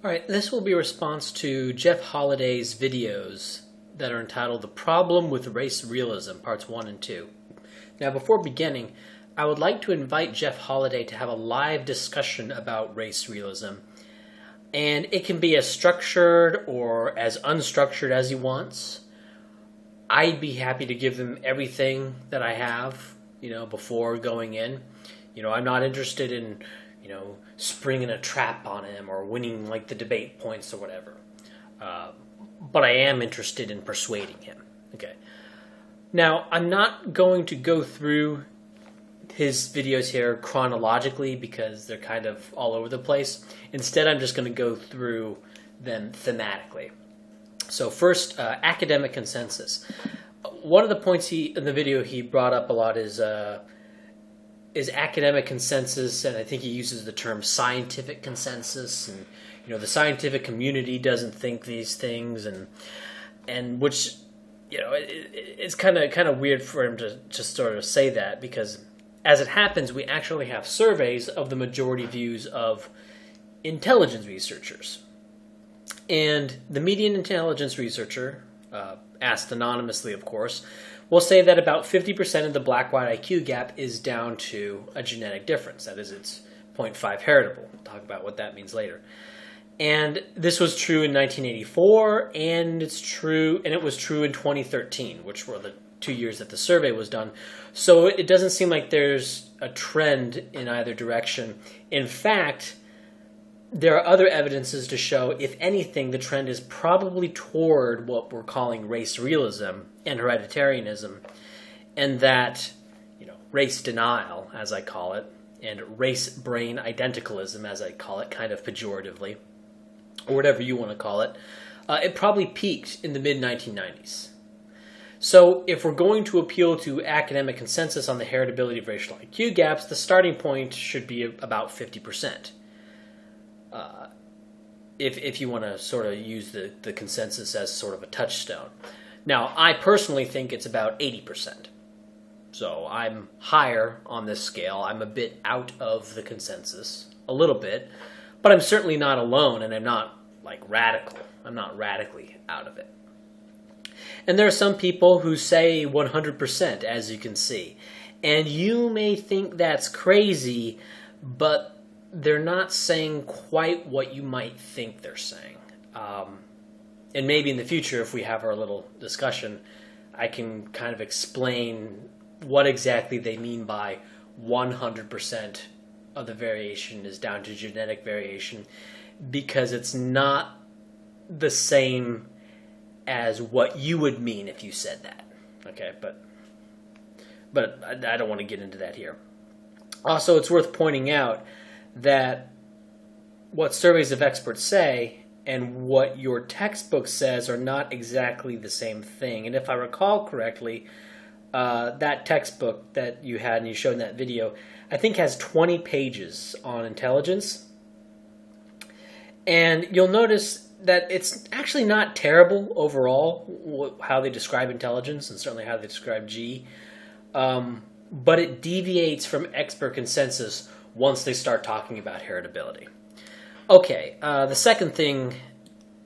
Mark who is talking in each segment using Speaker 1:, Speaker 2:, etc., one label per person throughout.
Speaker 1: Alright, this will be a response to Jeff Holliday's videos that are entitled The Problem with Race Realism, Parts 1 and 2. Now, before beginning, I would like to invite Jeff Holliday to have a live discussion about race realism. And it can be as structured or as unstructured as he wants. I'd be happy to give him everything that I have, before going in. I'm not interested in springing a trap on him or winning like the debate points or whatever. But I am interested in persuading him. Okay. Now, I'm not going to go through his videos here chronologically because they're kind of all over the place. Instead, I'm just going to go through them thematically. So first, academic consensus. One of the points in the video he brought up a lot is academic consensus, and I think he uses the term scientific consensus, and the scientific community doesn't think these things, and which it's kind of weird for him to just sort of say that, because as it happens, we actually have surveys of the majority views of intelligence researchers, and the median intelligence researcher, asked anonymously, of course, will say that about 50% of the black-white IQ gap is down to a genetic difference. That is, it's 0.5 heritable. We'll talk about what that means later. And this was true in 1984, and it was true in 2013, which were the 2 years that the survey was done. So it doesn't seem like there's a trend in either direction. In fact, there are other evidences to show, if anything, the trend is probably toward what we're calling race realism and hereditarianism, and that, race denial, as I call it, and race-brain identicalism, as I call it, kind of pejoratively, or whatever you want to call it, it probably peaked in the mid-1990s. So if we're going to appeal to academic consensus on the heritability of racial IQ gaps, the starting point should be about 50%. If you want to sort of use the consensus as sort of a touchstone. Now, I personally think it's about 80%. So I'm higher on this scale. I'm a bit out of the consensus, a little bit, but I'm certainly not alone, and I'm not radical. I'm not radically out of it. And there are some people who say 100%, as you can see. And you may think that's crazy, but they're not saying quite what you might think they're saying. And maybe in the future, if we have our little discussion, I can kind of explain what exactly they mean by 100% of the variation is down to genetic variation, because it's not the same as what you would mean if you said that. Okay, but I don't want to get into that here. Also, it's worth pointing out that what surveys of experts say and what your textbook says are not exactly the same thing. And if I recall correctly, that textbook that you had and you showed in that video, I think has 20 pages on intelligence. And you'll notice that it's actually not terrible overall, how they describe intelligence, and certainly how they describe G. But it deviates from expert consensus once they start talking about heritability. Okay, the second thing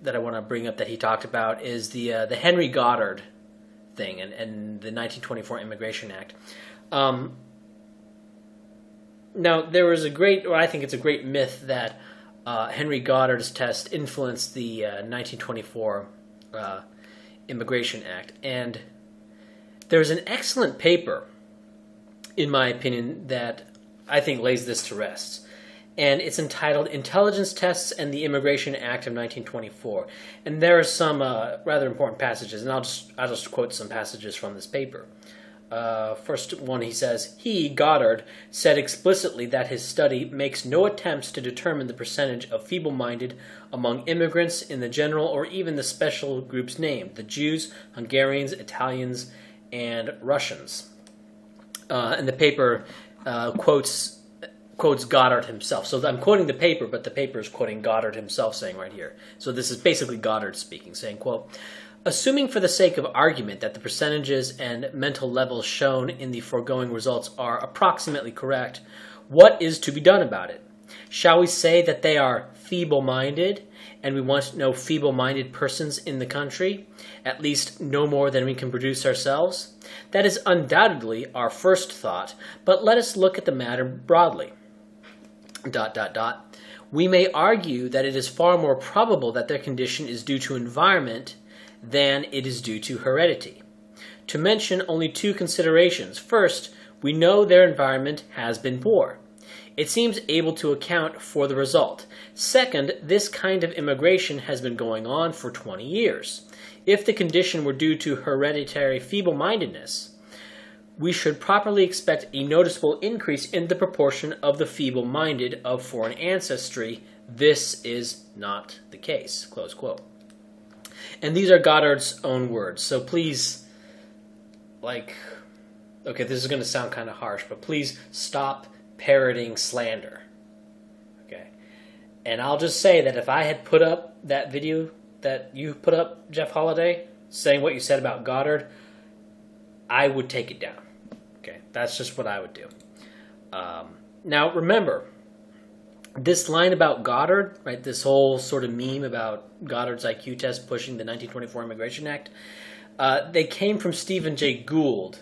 Speaker 1: that I want to bring up that he talked about is the Henry Goddard thing and the 1924 Immigration Act. Now, there was I think it's a great myth that Henry Goddard's test influenced the 1924 Immigration Act. And there's an excellent paper, in my opinion, that I think lays this to rest. And it's entitled Intelligence Tests and the Immigration Act of 1924. And there are some rather important passages, and I'll just quote some passages from this paper. First one, he says, Goddard, said explicitly that his study makes no attempts to determine the percentage of feeble-minded among immigrants in the general or even the special groups named, the Jews, Hungarians, Italians, and Russians. And the paper quotes Goddard himself. So I'm quoting the paper, but the paper is quoting Goddard himself saying right here. So this is basically Goddard speaking, saying, quote, assuming for the sake of argument that the percentages and mental levels shown in the foregoing results are approximately correct, what is to be done about it? Shall we say that they are feeble-minded, and we want no feeble-minded persons in the country, at least no more than we can produce ourselves? That is undoubtedly our first thought, but let us look at the matter broadly. ... We may argue that it is far more probable that their condition is due to environment than it is due to heredity. To mention only two considerations. First, we know their environment has been poor. It seems able to account for the result. Second, this kind of immigration has been going on for 20 years. If the condition were due to hereditary feeble-mindedness, we should properly expect a noticeable increase in the proportion of the feeble-minded of foreign ancestry. This is not the case." Close quote. And these are Goddard's own words. So please, okay, this is going to sound kind of harsh, but please stop parroting slander. Okay. And I'll just say that if I had put up that video that you put up, Jeff Holiday, saying what you said about Goddard, I would take it down. Okay, that's just what I would do. Now, remember, this line about Goddard, right, this whole sort of meme about Goddard's IQ test pushing the 1924 Immigration Act, they came from Stephen Jay Gould,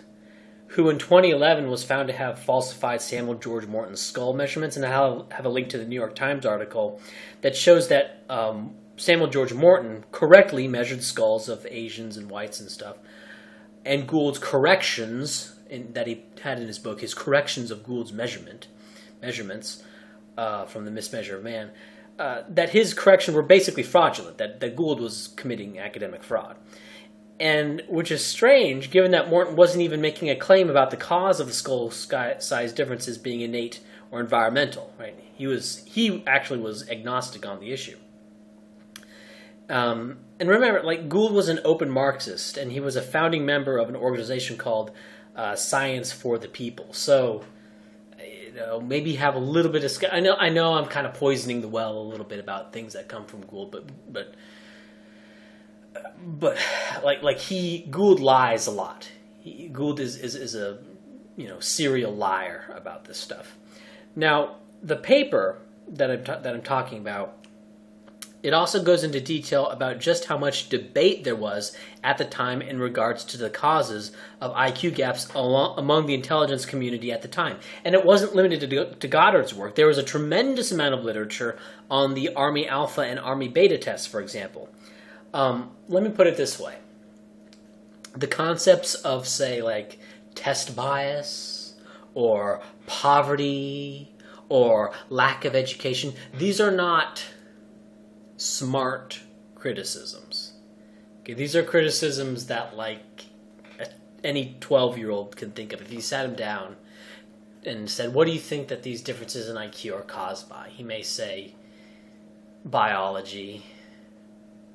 Speaker 1: who in 2011 was found to have falsified Samuel George Morton's skull measurements. And I'll have a link to the New York Times article that shows that Samuel George Morton correctly measured skulls of Asians and whites and stuff. And Gould's corrections that he had in his book, his corrections of Gould's measurements from the Mismeasure of Man, that his corrections were basically fraudulent, that Gould was committing academic fraud. And which is strange, given that Morton wasn't even making a claim about the cause of the skull size differences being innate or environmental. Right? He actually was agnostic on the issue. And remember, Gould was an open Marxist, and he was a founding member of an organization called Science for the People. So, maybe have a little bit of... I know I'm kind of poisoning the well a little bit about things that come from Gould, but Gould lies a lot. Gould is a serial liar about this stuff. Now, the paper that I'm talking about, it also goes into detail about just how much debate there was at the time in regards to the causes of IQ gaps among the intelligence community at the time. And it wasn't limited to Goddard's work. There was a tremendous amount of literature on the Army Alpha and Army Beta tests, for example. Let me put it this way. The concepts of, say, test bias or poverty or lack of education, these are not smart criticisms. Okay, these are criticisms that any 12-year-old can think of. If you sat him down and said, "What do you think that these differences in IQ are caused by?" He may say biology,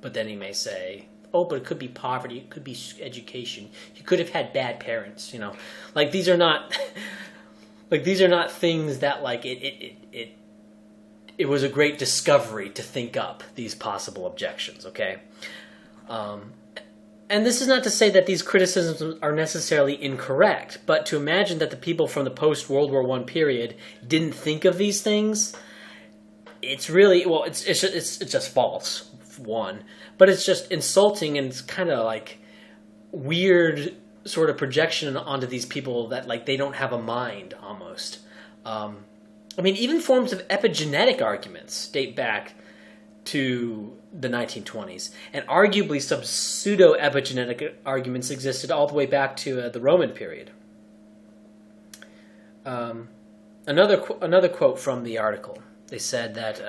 Speaker 1: but then he may say, "Oh, but it could be poverty, it could be education. You could have had bad parents." These are not these are not things that it was a great discovery to think up these possible objections, okay? And this is not to say that these criticisms are necessarily incorrect, but to imagine that the people from the post-World War I period didn't think of these things, it's really, it's just false, one. But it's just insulting, and it's kind of weird sort of projection onto these people that they don't have a mind, almost. Even forms of epigenetic arguments date back to the 1920s, and arguably some pseudo-epigenetic arguments existed all the way back to the Roman period. Another quote from the article. They said that,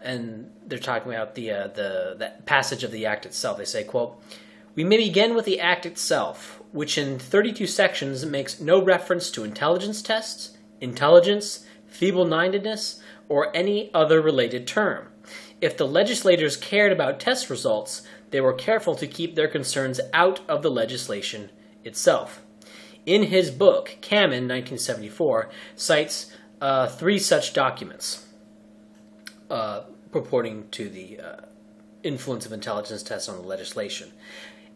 Speaker 1: and they're talking about the passage of the Act itself. They say, quote, "We may begin with the Act itself, which in 32 sections makes no reference to intelligence tests, intelligence, feeble-mindedness, or any other related term. If the legislators cared about test results, they were careful to keep their concerns out of the legislation itself." In his book, Kamen, 1974, cites 3 such documents purporting to the influence of intelligence tests on the legislation.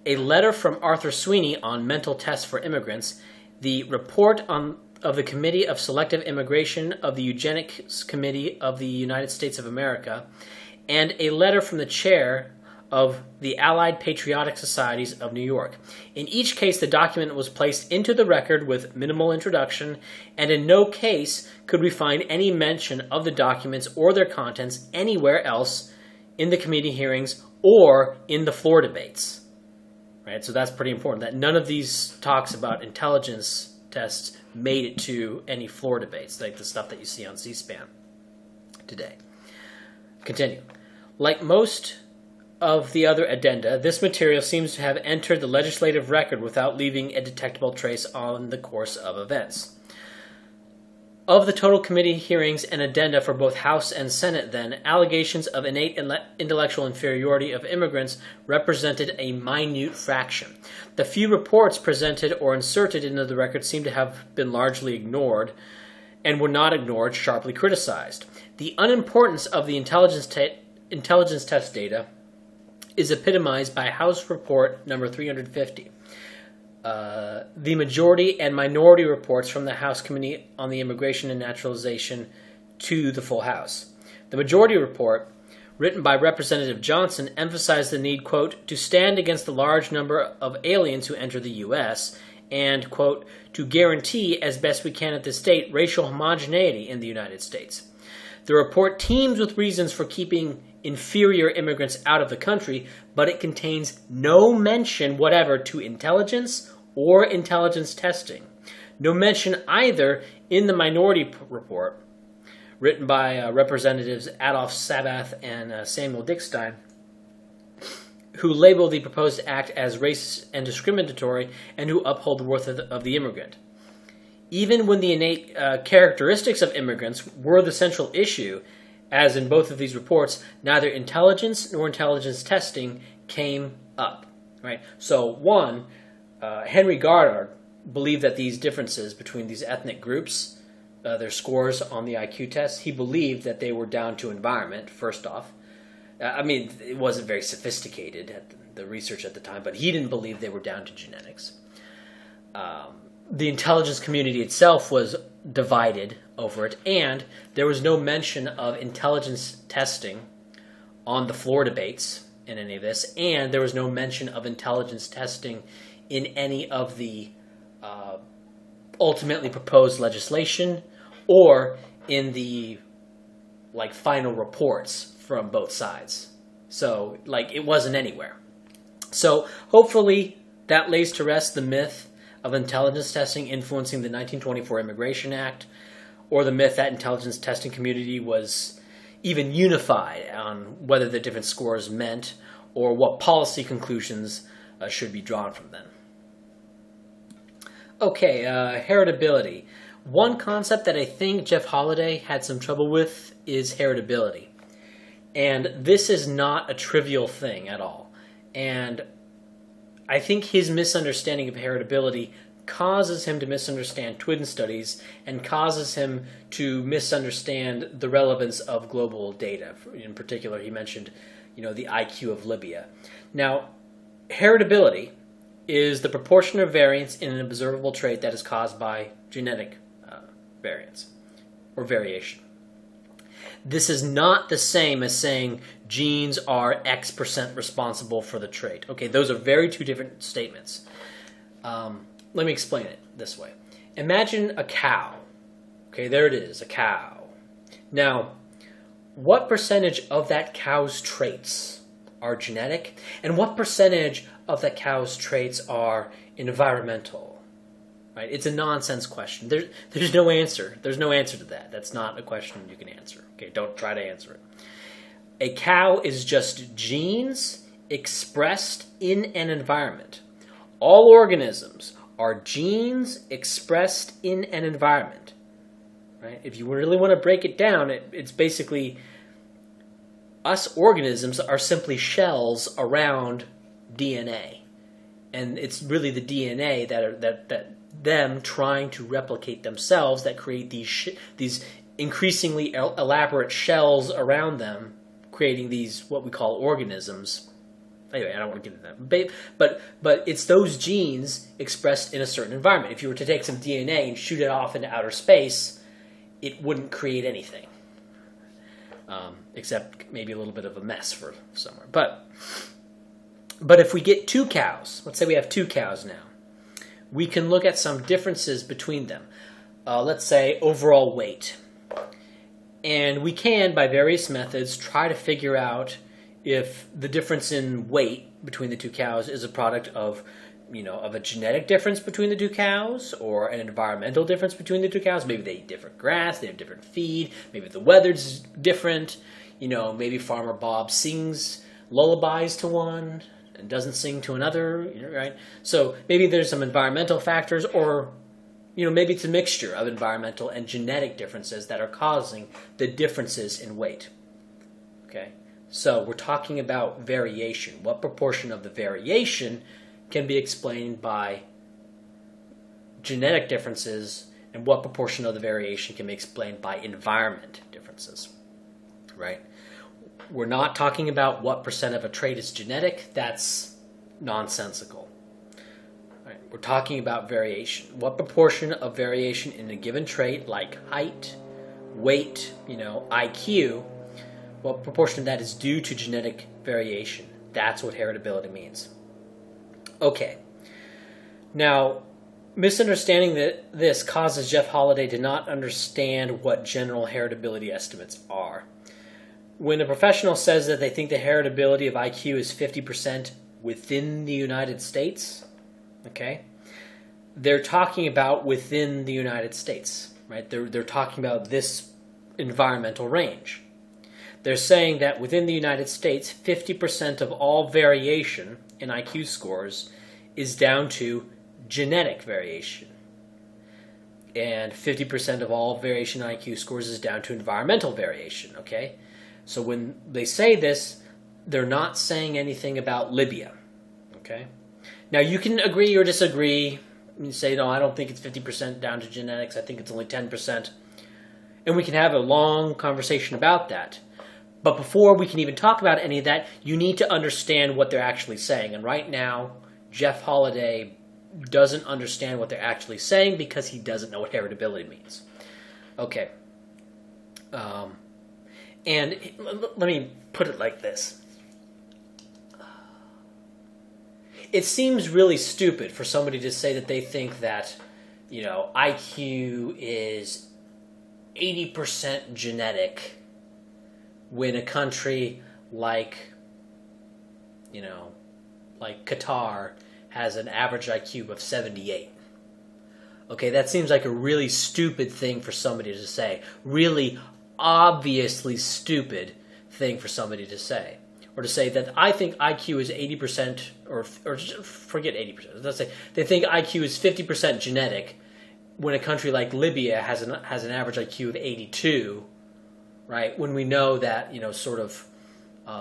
Speaker 1: A letter from Arthur Sweeney on mental tests for immigrants, the report of the Committee of Selective Immigration of the Eugenics Committee of the United States of America, and a letter from the chair of the Allied Patriotic Societies of New York. In each case, the document was placed into the record with minimal introduction, and in no case could we find any mention of the documents or their contents anywhere else in the committee hearings or in the floor debates. Right? So that's pretty important, that none of these talks about intelligence tests made it to any floor debates, like the stuff that you see on C-SPAN today. Continue. Like most of the other addenda, this material seems to have entered the legislative record without leaving a detectable trace on the course of events. Of the total committee hearings and addenda for both House and Senate, then, allegations of innate intellectual inferiority of immigrants represented a minute fraction. The few reports presented or inserted into the record seem to have been largely ignored, and were not ignored, sharply criticized. The unimportance of the intelligence test data is epitomized by House Report number 350. The majority and minority reports from the House Committee on the Immigration and Naturalization to the full House. The majority report, written by Representative Johnson, emphasized the need, quote, to stand against the large number of aliens who enter the U.S., and, quote, to guarantee, as best we can at this date, racial homogeneity in the United States. The report teems with reasons for keeping inferior immigrants out of the country, but it contains no mention whatever to intelligence or intelligence testing. No mention either in the minority report, written by Representatives Adolph Sabath and Samuel Dickstein, who label the proposed act as racist and discriminatory, and who uphold the worth of the immigrant. Even when the innate characteristics of immigrants were the central issue, as in both of these reports, neither intelligence nor intelligence testing came up. Right? So, one, Henry Goddard believed that these differences between these ethnic groups, their scores on the IQ test, he believed that they were down to environment, first off. I mean, it wasn't very sophisticated, the research at the time, but he didn't believe they were down to genetics. The intelligence community itself was divided over it, and there was no mention of intelligence testing on the floor debates in any of this, and there was no mention of intelligence testing in any of the ultimately proposed legislation or in the final reports from both sides. So, it wasn't anywhere. So, hopefully, that lays to rest the myth of intelligence testing influencing the 1924 Immigration Act, or the myth that intelligence testing community was even unified on whether the different scores meant or what policy conclusions should be drawn from them. Okay, heritability. One concept that I think Jeff Holiday had some trouble with is heritability. And this is not a trivial thing at all. And I think his misunderstanding of heritability causes him to misunderstand twin studies and causes him to misunderstand the relevance of global data. In particular, he mentioned, the IQ of Libya. Now, heritability is the proportion of variance in an observable trait that is caused by genetic variance or variation. This is not the same as saying genes are X% responsible for the trait. Okay, those are two different statements. Let me explain it this way. Imagine a cow. Okay, there it is, a cow. Now, what percentage of that cow's traits are genetic, and what percentage of that cow's traits are environmental? Right? It's a nonsense question. There's no answer. There's no answer to that. That's not a question you can answer. Okay, don't try to answer it. A cow is just genes expressed in an environment. All organisms are genes expressed in an environment. Right? If you really want to break it down, it's basically us organisms are simply shells around DNA. And it's really the DNA that them trying to replicate themselves that create these increasingly elaborate shells around them, creating these what we call organisms anyway, I don't want to get into that. But it's those genes expressed in a certain environment. If you were to take some DNA and shoot it off into outer space, it wouldn't create anything, except maybe a little bit of a mess for somewhere. But if we get two cows, let's say we have two cows now, we can look at some differences between them. Let's say overall weight. And we can, by various methods, try to figure out if the difference in weight between the two cows is a product of, of a genetic difference between the two cows or an environmental difference between the two cows. Maybe they eat different grass, they have different feed, maybe the weather's different. Maybe Farmer Bob sings lullabies to one and doesn't sing to another, right? So maybe there's some environmental factors, or maybe it's a mixture of environmental and genetic differences that are causing the differences in weight. Okay, so we're talking about variation. What proportion of the variation can be explained by genetic differences, and what proportion of the variation can be explained by environment differences, right? We're not talking about what percent of a trait is genetic. That's nonsensical. Right? We're talking about variation. What proportion of variation in a given trait, like height, weight, IQ, what proportion of that is due to genetic variation? That's what heritability means. Okay. Now, misunderstanding this causes Jeff Holiday to not understand what general heritability estimates are. When a professional says that they think the heritability of IQ is 50% within the United States, okay, they're talking about within the United States, right? They're talking about this environmental range. They're saying that within the United States, 50% of all variation in IQ scores is down to genetic variation. And 50% of all variation in IQ scores is down to environmental variation, okay? So when they say this, they're not saying anything about Libya, okay? Now, you can agree or disagree. You say, no, I don't think it's 50% down to genetics. I think it's only 10%. And we can have a long conversation about that. But before we can even talk about any of that, you need to understand what they're actually saying. And right now, Jeff Holiday doesn't understand what they're actually saying because he doesn't know what heritability means. Okay. And let me put it like this. It seems really stupid for somebody to say that they think that, IQ is 80% genetic when a country like Qatar has an average IQ of 78. Okay, that seems like a really stupid thing for somebody to say. Really obviously stupid thing for somebody to say. Or to say that I think IQ is 80%, or forget 80%. Let's say they think IQ is 50% genetic when a country like Libya has an average IQ of 82, right? When we know that,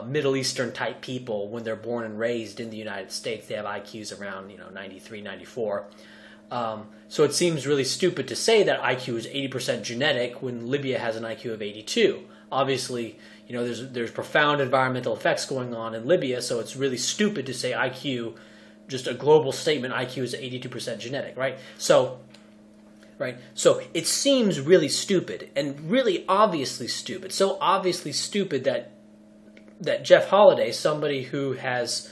Speaker 1: Middle Eastern type people, when they're born and raised in the United States, they have IQs around, 93, 94. So it seems really stupid to say that IQ is 80% genetic when Libya has an IQ of 82. Obviously, there's profound environmental effects going on in Libya, so it's really stupid to say IQ, just a global statement, IQ is 82% genetic, right? So it seems really stupid and really obviously stupid. So obviously stupid that Jeff Holiday, somebody who has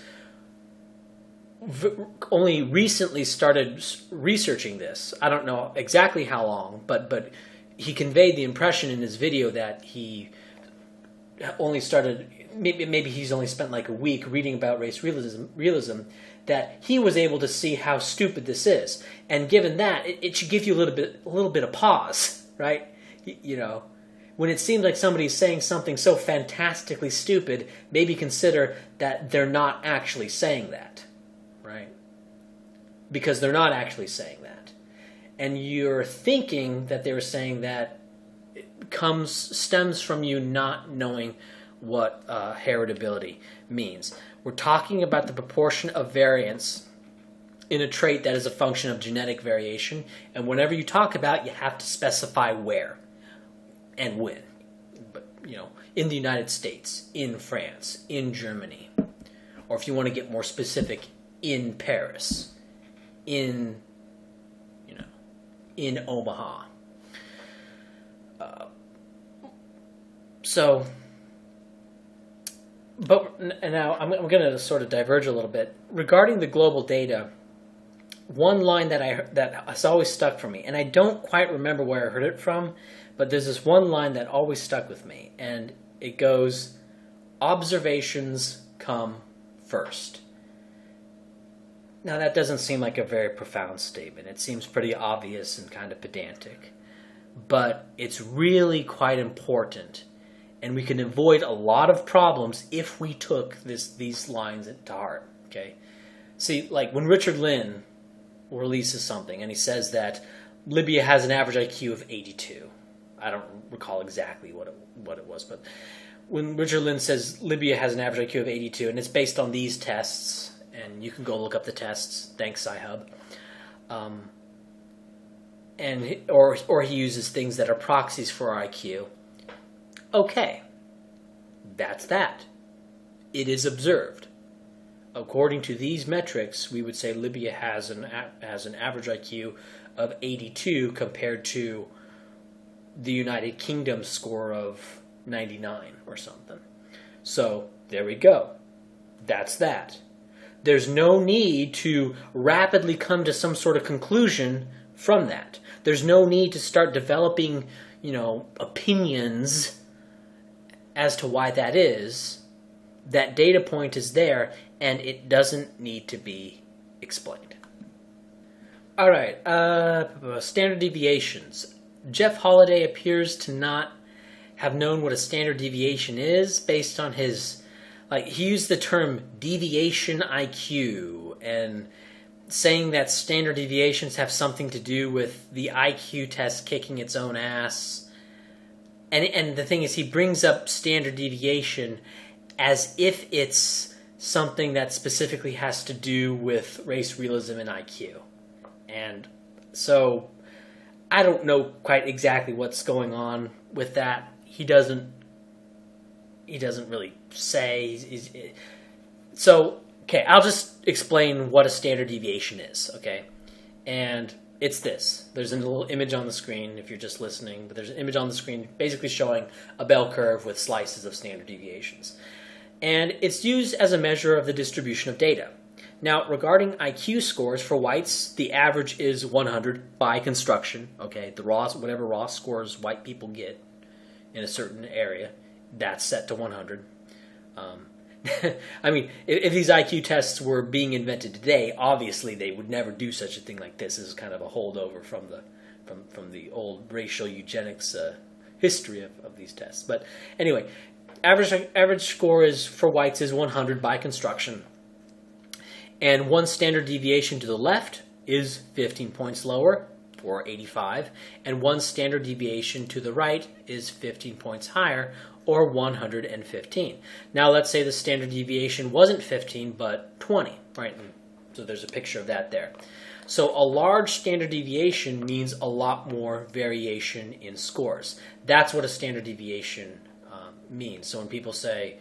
Speaker 1: only recently started researching this, I don't know exactly how long, but he conveyed the impression in his video that he only started, maybe he's only spent like a week reading about race realism, that he was able to see how stupid this is. And given that, it should give you a little bit of pause, right? When it seems like somebody's saying something so fantastically stupid, maybe consider that they're not actually saying that, right? Because they're not actually saying that. And you're thinking that they were saying that stems from you not knowing what heritability means. We're talking about the proportion of variance in a trait that is a function of genetic variation, and whenever you talk about it, you have to specify where and when. But in the United States, in France, in Germany, or if you want to get more specific, in Paris, in Omaha. And now I'm going to sort of diverge a little bit regarding the global data. One line that has always stuck for me, and I don't quite remember where I heard it from, but there's this one line that always stuck with me, and it goes, "Observations come first." Now that doesn't seem like a very profound statement. It seems pretty obvious and kind of pedantic, but it's really quite important, and we can avoid a lot of problems if we took these lines to heart. Okay, see, like when Richard Lynn releases something and he says that Libya has an average IQ of 82. I don't recall exactly what it was, but when Richard Lynn says Libya has an average IQ of 82, and it's based on these tests, and you can go look up the tests, thanks Sci-Hub, or he uses things that are proxies for IQ. Okay, that's that. It is observed. According to these metrics, we would say Libya has an average IQ of 82 compared to the United Kingdom score of 99 or something. So there we go. That's that. There's no need to rapidly come to some sort of conclusion from that. There's no need to start developing, opinions as to why that is. That data point is there, and it doesn't need to be explained. All right, standard deviations. Jeff Holiday appears to not have known what a standard deviation is based on his, he used the term deviation IQ, and saying that standard deviations have something to do with the IQ test kicking its own ass. And the thing is, he brings up standard deviation as if it's something that specifically has to do with race realism and IQ. And so I don't know quite exactly what's going on with that. He doesn't really say. Okay, I'll just explain what a standard deviation is, okay? And it's this. There's a little image on the screen if you're just listening, but there's an image on the screen basically showing a bell curve with slices of standard deviations. And it's used as a measure of the distribution of data. Now, regarding IQ scores for whites, the average is 100 by construction. Okay, whatever raw scores white people get in a certain area, that's set to 100. I mean, if these IQ tests were being invented today, obviously they would never do such a thing like this. This is kind of a holdover from the old racial eugenics history of these tests. But anyway, average score is for whites is 100 by construction. And one standard deviation to the left is 15 points lower, or 85, and one standard deviation to the right is 15 points higher, or 115. Now let's say the standard deviation wasn't 15, but 20, right? So there's a picture of that there. So a large standard deviation means a lot more variation in scores. That's what a standard deviation means. So when people say,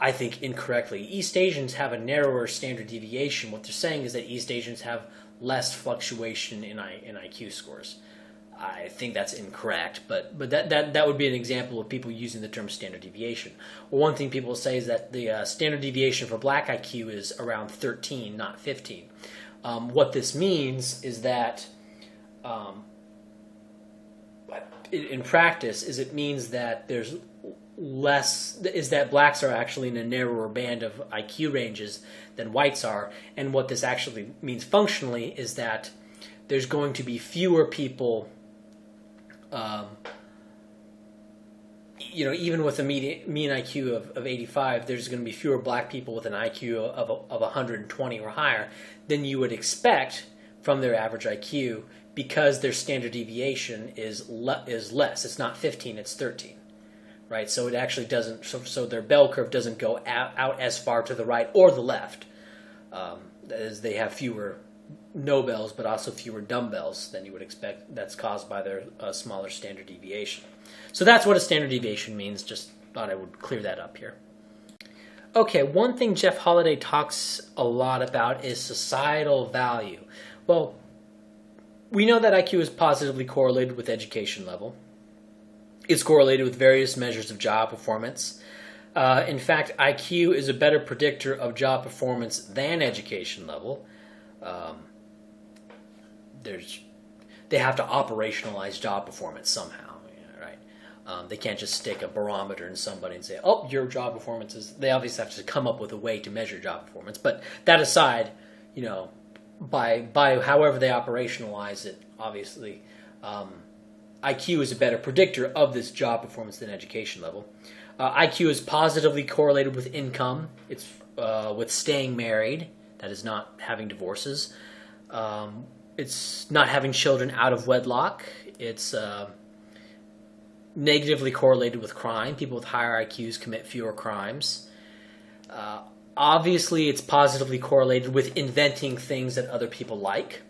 Speaker 1: I think incorrectly, East Asians have a narrower standard deviation, what they're saying is that East Asians have less fluctuation in IQ scores. I think that's incorrect, but that would be an example of people using the term standard deviation. Well, one thing people say is that the standard deviation for black IQ is around 13, not 15. What this means is that in practice it means that there's that blacks are actually in a narrower band of IQ ranges than whites are, and what this actually means functionally is that there's going to be fewer people, even with a mean IQ of 85, there's going to be fewer black people with an IQ of 120 or higher than you would expect from their average IQ, because their standard deviation is less. It's not 15, it's 13. Right, so it actually doesn't. So their bell curve doesn't go out as far to the right or the left, as they have fewer no-bells, but also fewer dumbbells than you would expect. That's caused by their smaller standard deviation. So that's what a standard deviation means. Just thought I would clear that up here. Okay, one thing Jeff Holiday talks a lot about is societal value. Well, we know that IQ is positively correlated with education level. It's correlated with various measures of job performance. In fact, IQ is a better predictor of job performance than education level. They have to operationalize job performance somehow, right? They can't just stick a barometer in somebody and say, "Oh, your job performance is." They obviously have to come up with a way to measure job performance. But that aside, by however they operationalize it, obviously, IQ is a better predictor of this job performance than education level. IQ is positively correlated with income. It's with staying married, that is not having divorces. It's not having children out of wedlock. It's negatively correlated with crime. People with higher IQs commit fewer crimes. Obviously, it's positively correlated with inventing things that other people like.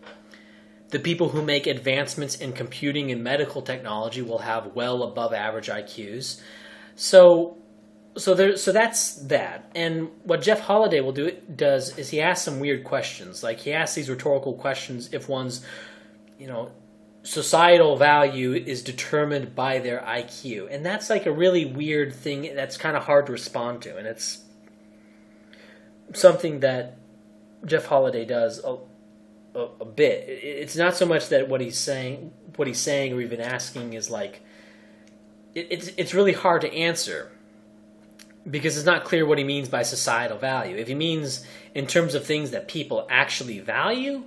Speaker 1: The people who make advancements in computing and medical technology will have well above average IQs. So that's that. And what Jeff Holiday does is he asks some weird questions. Like he asks these rhetorical questions if one's, societal value is determined by their IQ. And that's like a really weird thing that's kind of hard to respond to. And it's something that Jeff Holiday does a bit. It's not so much that what he's saying or even asking is like, it's really hard to answer because it's not clear what he means by societal value. If he means in terms of things that people actually value,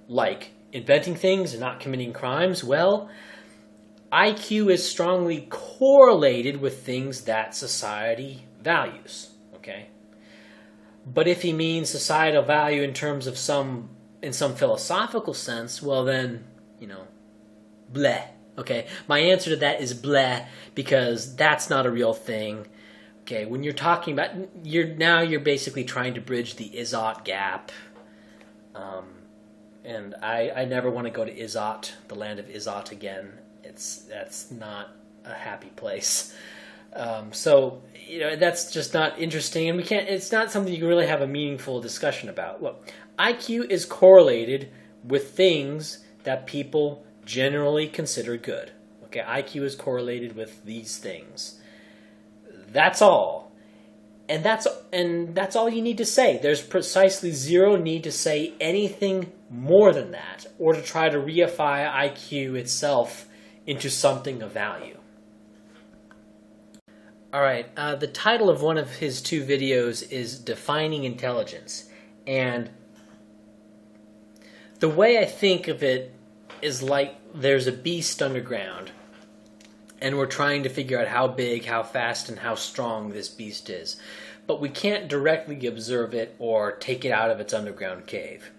Speaker 1: like inventing things and not committing crimes, well, IQ is strongly correlated with things that society values, okay? But if he means societal value in terms of some philosophical sense, well then, bleh. Okay, my answer to that is bleh, because that's not a real thing. Okay, when you're talking about, you're basically trying to bridge the Izot gap. And I never want to go to Izot, the land of Izot again. That's not a happy place. So that's just not interesting, and it's not something you can really have a meaningful discussion about. Look, IQ is correlated with things that people generally consider good. Okay, IQ is correlated with these things. That's all. And that's all you need to say. There's precisely zero need to say anything more than that, or to try to reify IQ itself into something of value. Alright, the title of one of his 2 videos is Defining Intelligence. And the way I think of it is like there's a beast underground, and we're trying to figure out how big, how fast, and how strong this beast is. But we can't directly observe it or take it out of its underground cave.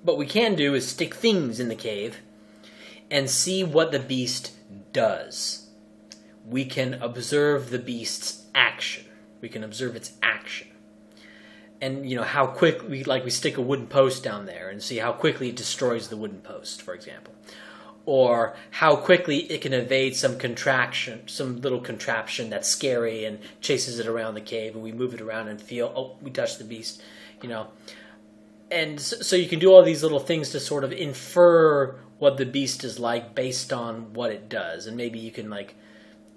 Speaker 1: What we can do is stick things in the cave and see what the beast does. We can observe the beast's action. We can observe its action. And, how quickly, we stick a wooden post down there and see how quickly it destroys the wooden post, for example. Or how quickly it can evade some little contraption that's scary and chases it around the cave, and we move it around and feel, oh, we touched the beast, And so you can do all these little things to sort of infer what the beast is like based on what it does. And maybe you can,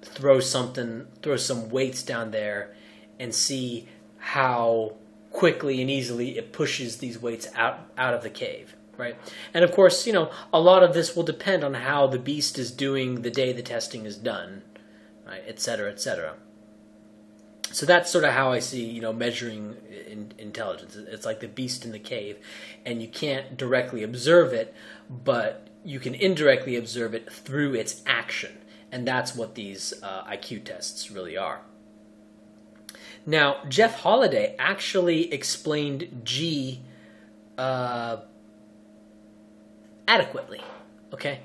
Speaker 1: throw some weights down there and see how quickly and easily it pushes these weights out of the cave, right? And of course, a lot of this will depend on how the beast is doing the day the testing is done, right, et cetera, et cetera. So that's sort of how I see, measuring intelligence. It's like the beast in the cave, and you can't directly observe it, but you can indirectly observe it through its action, and that's what these IQ tests really are. Now, Jeff Holiday actually explained G adequately, okay?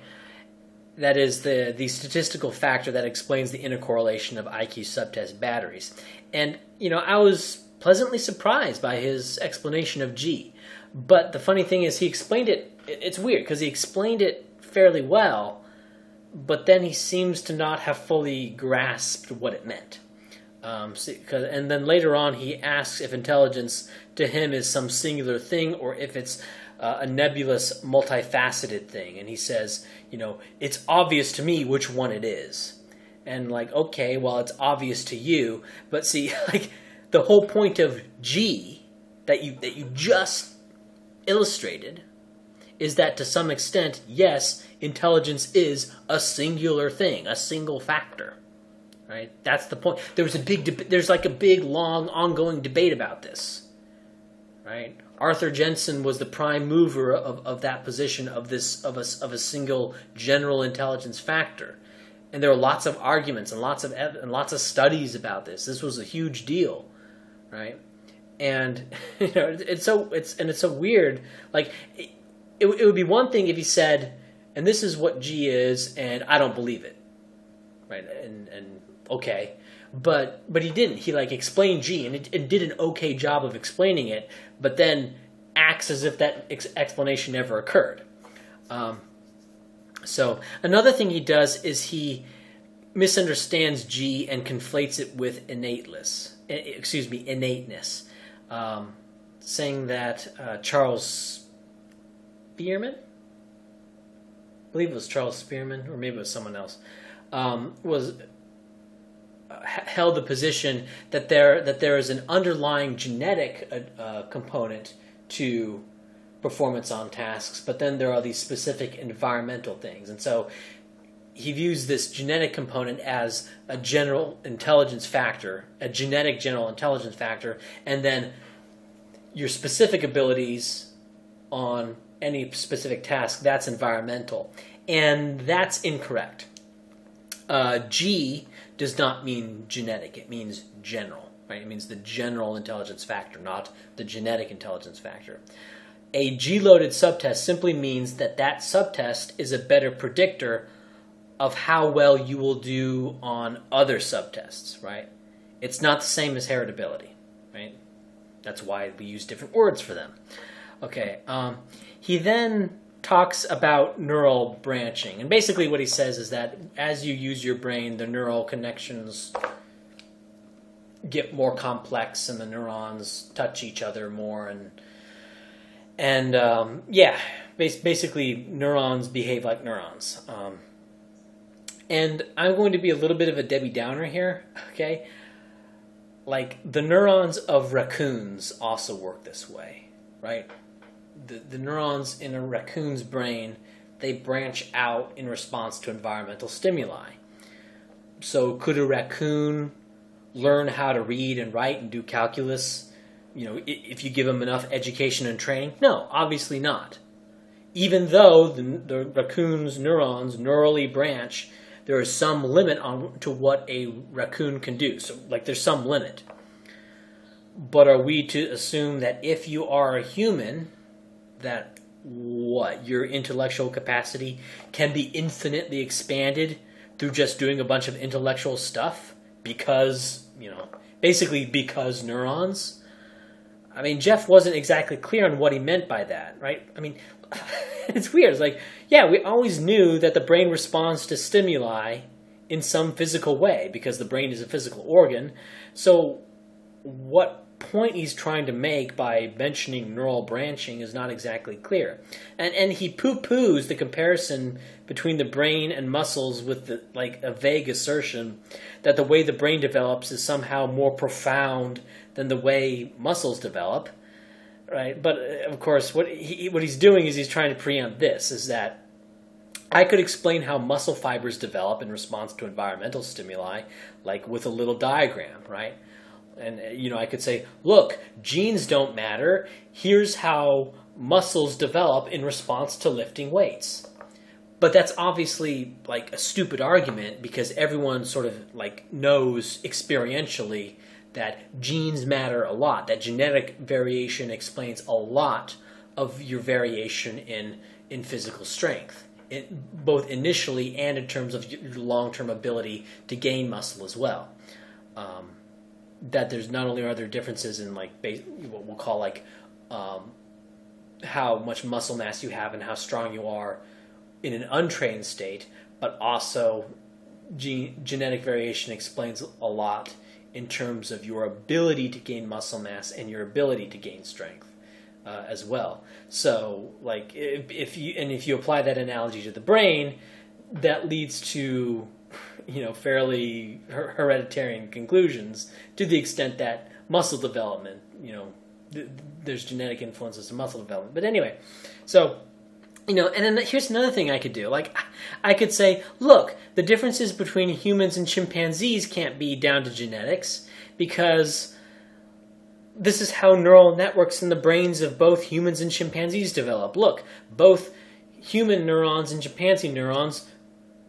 Speaker 1: That is the statistical factor that explains the intercorrelation of IQ subtest batteries. And, I was pleasantly surprised by his explanation of G. But the funny thing is he explained it, it's weird, because he explained it fairly well, but then he seems to not have fully grasped what it meant. And then later on, he asks if intelligence to him is some singular thing or if it's a nebulous, multifaceted thing. And he says, it's obvious to me which one it is. And like, okay, well, it's obvious to you, but see, like, the whole point of G that you just illustrated is that to some extent, yes, intelligence is a singular thing, a single factor. Right? That's the point. There's like a big, long, ongoing debate about this. Right? Arthur Jensen was the prime mover of that position of a single general intelligence factor. And there are lots of arguments and lots of studies about this. This was a huge deal, right? And it's so weird. Like it would be one thing if he said, "And this is what G is, and I don't believe it," right? And okay, but he didn't. He like explained G and did an okay job of explaining it, but then acts as if that explanation never occurred. So another thing he does is he misunderstands G and conflates it with innateness, saying that Charles Spearman, I believe it was Charles Spearman, or maybe it was someone else, held the position that there is an underlying genetic component to performance on tasks, but then there are these specific environmental things. And so he views this genetic component as a general intelligence factor, a genetic general intelligence factor, and then your specific abilities on any specific task, that's environmental. And that's incorrect. G does not mean genetic, it means general, right? It means the general intelligence factor, not the genetic intelligence factor. A G-loaded subtest simply means that subtest is a better predictor of how well you will do on other subtests, right? It's not the same as heritability, right? That's why we use different words for them. Okay, he then talks about neural branching. And basically what he says is that as you use your brain, the neural connections get more complex and the neurons touch each other more, basically neurons behave like neurons. And I'm going to be a little bit of a Debbie Downer here, okay? Like, the neurons of raccoons also work this way, right? The neurons in a raccoon's brain, they branch out in response to environmental stimuli. So could a raccoon learn how to read and write and do calculus, if you give them enough education and training? No, obviously not. Even though the raccoon's neurons neurally branch, there is some limit to what a raccoon can do. So, like, there's some limit. But are we to assume that if you are a human, that your intellectual capacity can be infinitely expanded through just doing a bunch of intellectual stuff because, basically because neurons? I mean, Jeff wasn't exactly clear on what he meant by that, right? I mean, it's weird. It's like, yeah, we always knew that the brain responds to stimuli in some physical way because the brain is a physical organ. So what point he's trying to make by mentioning neural branching is not exactly clear. And he poo-poos the comparison between the brain and muscles with a vague assertion that the way the brain develops is somehow more profound than the way muscles develop. Right, but of course, what he's doing is he's trying to preempt this, is that I could explain how muscle fibers develop in response to environmental stimuli, like with a little diagram, right? And, I could say, look, genes don't matter. Here's how muscles develop in response to lifting weights. But that's obviously, like, a stupid argument because everyone sort of, like, knows experientially that genes matter a lot, that genetic variation explains a lot of your variation in physical strength, both initially and in terms of your long-term ability to gain muscle as well. That there's not only are there differences in what we'll call how much muscle mass you have and how strong you are in an untrained state, but also genetic variation explains a lot in terms of your ability to gain muscle mass and your ability to gain strength as well. So, like, if you apply that analogy to the brain, that leads to, fairly hereditary conclusions, to the extent that muscle development, there's genetic influences to muscle development. But anyway, so, and then here's another thing I could do. Like, I could say, look, the differences between humans and chimpanzees can't be down to genetics, because this is how neural networks in the brains of both humans and chimpanzees develop. Look, both human neurons and chimpanzee neurons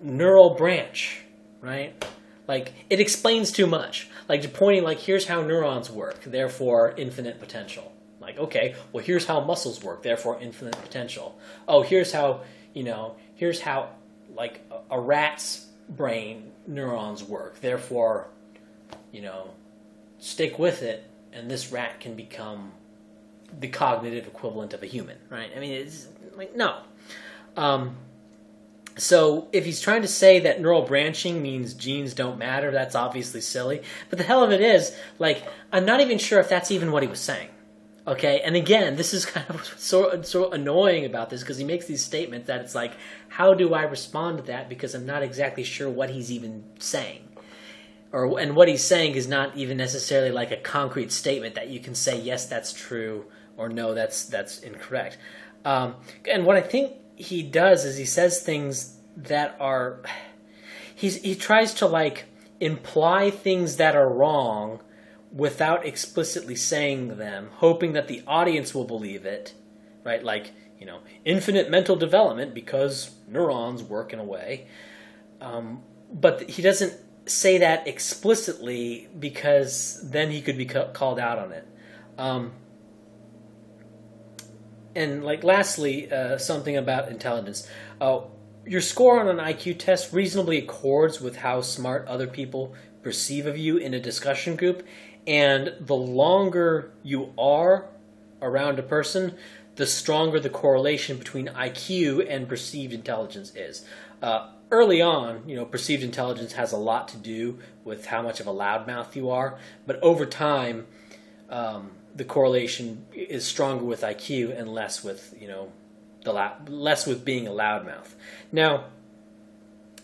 Speaker 1: neural branch, right? Like, it explains too much. Like, pointing, like, here's how neurons work, therefore infinite potential. Like, okay, well, here's how muscles work, therefore infinite potential. Oh, here's how, like, a rat's brain neurons work, therefore, stick with it, and this rat can become the cognitive equivalent of a human, right? I mean, it's like, no. So if he's trying to say that neural branching means genes don't matter, that's obviously silly. But the hell of it is, like, I'm not even sure if that's even what he was saying. Okay, and again, this is kind of so annoying about this, because he makes these statements that it's like, how do I respond to that? Because I'm not exactly sure what he's even saying. And what he's saying is not even necessarily like a concrete statement that you can say, yes, that's true, or no, that's incorrect. And what I think he does is he says things that are... He tries to, like, imply things that are wrong without explicitly saying them, hoping that the audience will believe it, right? Like, infinite mental development because neurons work in a way. But he doesn't say that explicitly, because then he could be called out on it. And, like, lastly, something about intelligence. Your score on an IQ test reasonably accords with how smart other people perceive of you in a discussion group, and the longer you are around a person, the stronger the correlation between IQ and perceived intelligence is. Early on, perceived intelligence has a lot to do with how much of a loudmouth you are, but over time, the correlation is stronger with IQ and less with, less with being a loudmouth. Now,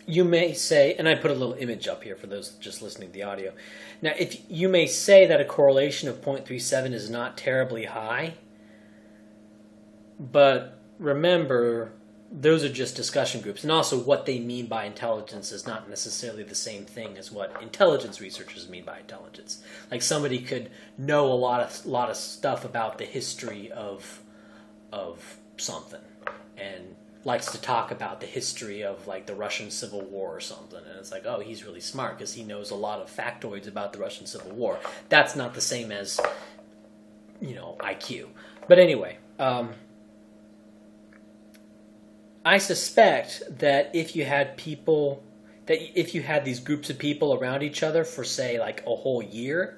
Speaker 1: you may say, and I put a little image up here for those just listening to the audio. Now, if you may say that a correlation of 0.37 is not terribly high, but remember, those are just discussion groups, and also what they mean by intelligence is not necessarily the same thing as what intelligence researchers mean by intelligence. Like, somebody could know a lot of stuff about the history of something, and likes to talk about the history of, like, the Russian Civil War or something, and it's like, oh, he's really smart because he knows a lot of factoids about the Russian Civil War. That's not the same as, IQ. But anyway, I suspect that if you had these groups of people around each other for, say, like a whole year,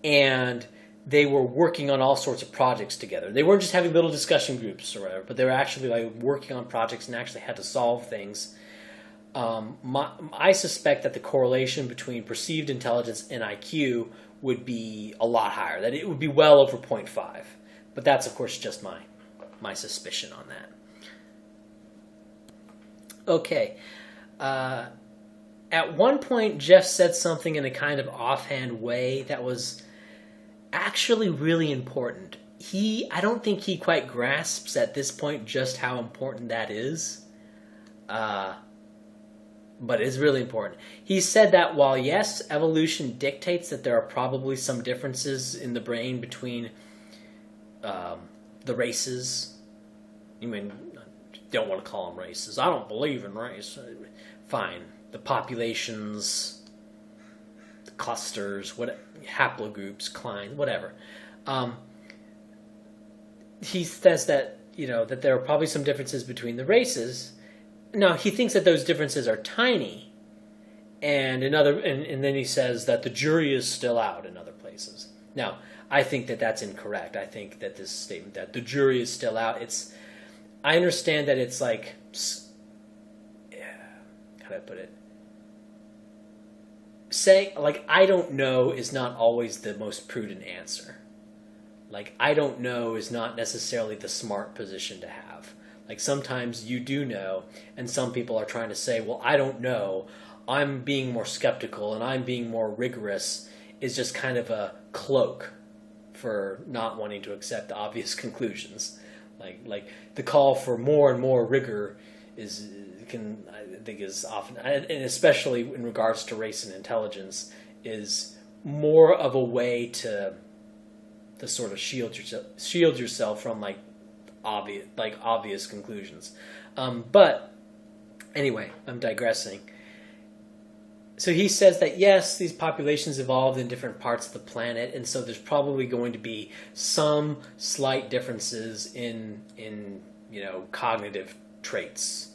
Speaker 1: and they were working on all sorts of projects together. They weren't just having little discussion groups or whatever, but they were actually, like, working on projects and actually had to solve things. I suspect that the correlation between perceived intelligence and IQ would be a lot higher, that it would be well over 0.5. But that's, of course, just my suspicion on that. Okay. At one point, Jeff said something in a kind of offhand way that was actually really important. I don't think he quite grasps at this point just how important that is. But it's really important. He said that while, yes, evolution dictates that there are probably some differences in the brain between the races. You mean, don't want to call them races. I don't believe in race. Fine. The populations, the clusters, haplogroups, Klein, whatever. He says that, that there are probably some differences between the races. Now, he thinks that those differences are tiny, and then he says that the jury is still out in other places. Now, I think that that's incorrect. I think that this statement that the jury is still out, I understand that it's like, how do I put it? saying, like, I don't know is not always the most prudent answer. Like, I don't know is not necessarily the smart position to have. Like, sometimes you do know, and some people are trying to say, well, I don't know, I'm being more skeptical and I'm being more rigorous, is just kind of a cloak for not wanting to accept obvious conclusions. Like the call for more and more rigor I think is often, and especially in regards to race and intelligence, is more of a way to sort of shield yourself from obvious conclusions. But anyway, I'm digressing. So he says that yes, these populations evolved in different parts of the planet, and so there's probably going to be some slight differences in cognitive traits.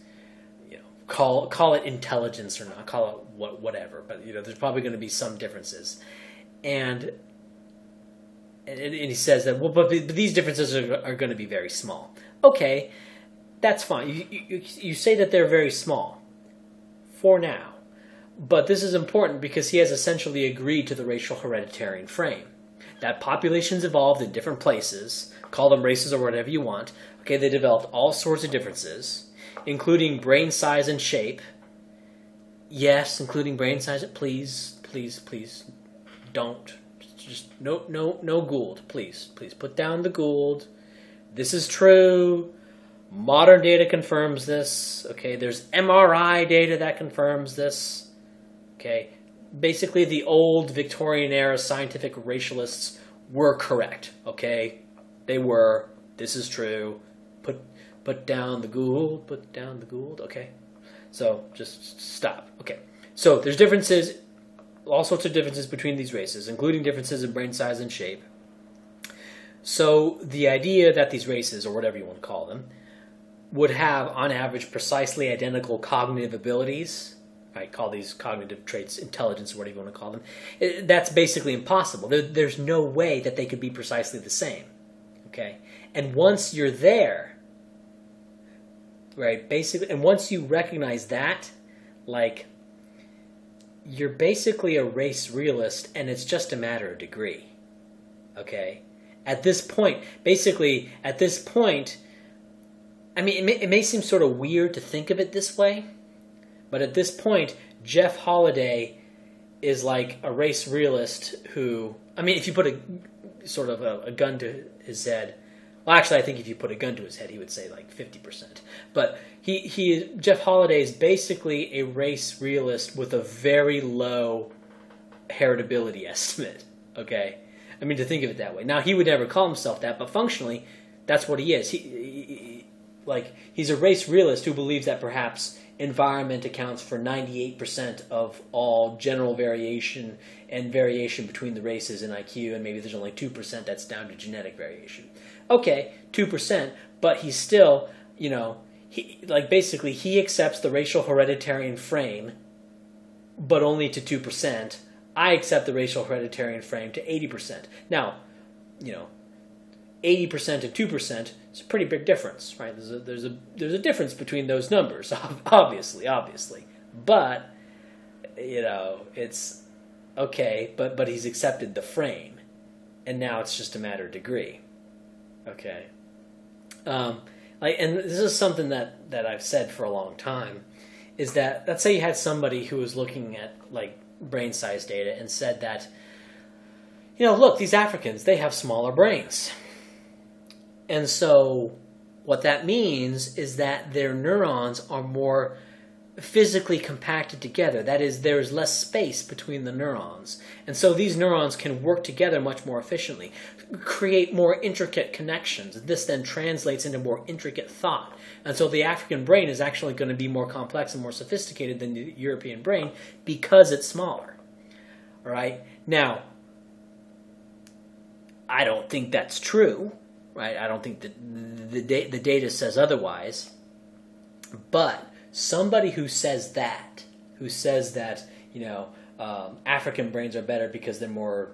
Speaker 1: Call it intelligence or not, call it whatever, but there's probably going to be some differences, and he says that but these differences are going to be very small. Okay, that's fine. You say that they're very small for now. But this is important because he has essentially agreed to the racial hereditarian frame. That populations evolved in different places, call them races or whatever you want. Okay, they developed all sorts of differences, including brain size and shape. Yes, including brain size. Please, don't. Just no Gould. Please put down the Gould. This is true. Modern data confirms this. Okay, there's MRI data that confirms this. Okay, basically the old Victorian-era scientific racialists were correct. Okay, they were. This is true. Put down the Gould. Put down the Gould. Okay, so just stop. Okay, so there's differences, all sorts of differences between these races, including differences in brain size and shape. So the idea that these races, or whatever you want to call them, would have, on average, precisely identical cognitive abilities. Right, call these cognitive traits intelligence or whatever you want to call them. That's basically impossible. There's no way that they could be precisely the same. Okay? And once you're there, right, basically, and once you recognize that, like, you're basically a race realist, and it's just a matter of degree. Okay? At this point, I mean, it may seem sort of weird to think of it this way, but at this point, Jeff Holiday is like a race realist who, I mean, if you put a gun to his head, well, actually, I think if you put a gun to his head, he would say like 50%. But Jeff Holiday is basically a race realist with a very low heritability estimate. Okay, I mean, to think of it that way. Now, he would never call himself that, but functionally, that's what he is. He's a race realist who believes that perhaps environment accounts for 98% of all general variation and variation between the races in IQ, and maybe there's only 2% that's down to genetic variation. Okay, 2%, but he's still, basically he accepts the racial hereditarian frame, but only to 2%. I accept the racial hereditarian frame to 80%. Now, 80% and 2% is a pretty big difference, right? There's a difference between those numbers, obviously. But it's okay. But he's accepted the frame, and now it's just a matter of degree. Okay. And this is something that I've said for a long time, is that let's say you had somebody who was looking at like brain size data and said that, look, these Africans, they have smaller brains. And so what that means is that their neurons are more physically compacted together. That is, there is less space between the neurons. And so these neurons can work together much more efficiently, create more intricate connections. This then translates into more intricate thought. And so the African brain is actually going to be more complex and more sophisticated than the European brain because it's smaller. All right? Now, I don't think that's true. Right? I don't think that the data says otherwise. But somebody who says that, African brains are better because they're more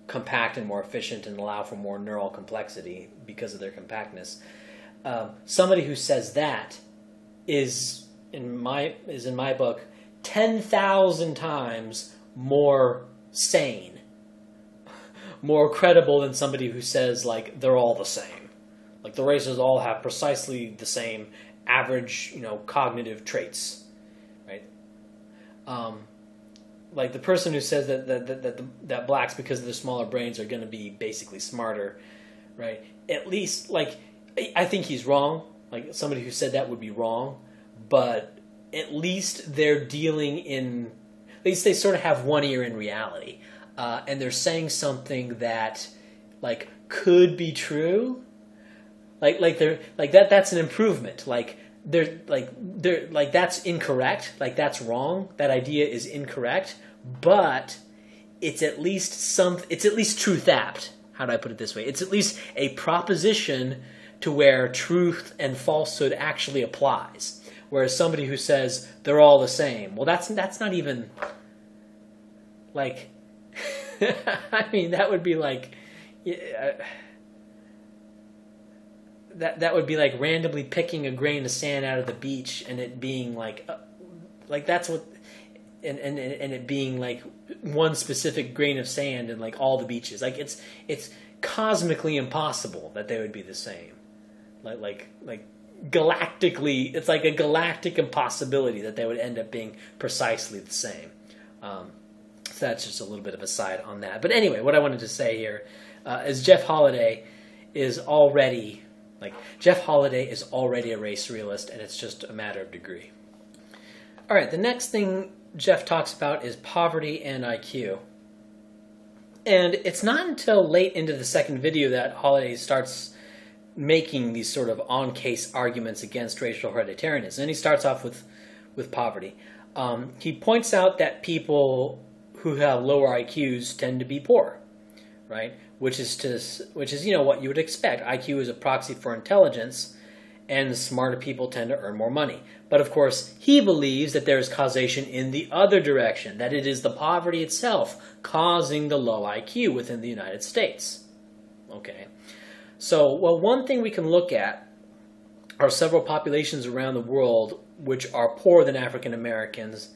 Speaker 1: compact and more efficient and allow for more neural complexity because of their compactness. Somebody who says that is in my book 10,000 times more sane, more credible than somebody who says, like, they're all the same. Like, the races all have precisely the same average, cognitive traits, right? Like the person who says that blacks, because of their smaller brains, are going to be basically smarter, right? At least, like, I think he's wrong. Like, somebody who said that would be wrong, but at least they're dealing in, at least they sort of have one ear in reality, and they're saying something that, like, could be true. Like they're like that. That's an improvement. Like they're like that's incorrect. Like, that's wrong. That idea is incorrect. But it's at least It's at least truth apt. How do I put it this way? It's at least a proposition to where truth and falsehood actually applies. Whereas somebody who says they're all the same, well, that's not even like. I mean, that would be like. That would be like randomly picking a grain of sand out of the beach and it being like that's what, and it being like one specific grain of sand and like all the beaches. Like, it's cosmically impossible that they would be the same. Like galactically, it's like a galactic impossibility that they would end up being precisely the same. So that's just a little bit of a side on that. But anyway, what I wanted to say here is Jeff Holiday is already. Like, Jeff Holiday is already a race realist, and it's just a matter of degree. All right, the next thing Jeff talks about is poverty and IQ. And it's not until late into the second video that Holiday starts making these sort of on-case arguments against racial hereditarianism. And he starts off with poverty. He points out that people who have lower IQs tend to be poor, right? Which is what you would expect. IQ is a proxy for intelligence, and smarter people tend to earn more money. But of course, he believes that there is causation in the other direction, that it is the poverty itself causing the low IQ within the United States. Okay. So, well, one thing we can look at are several populations around the world which are poorer than African Americans,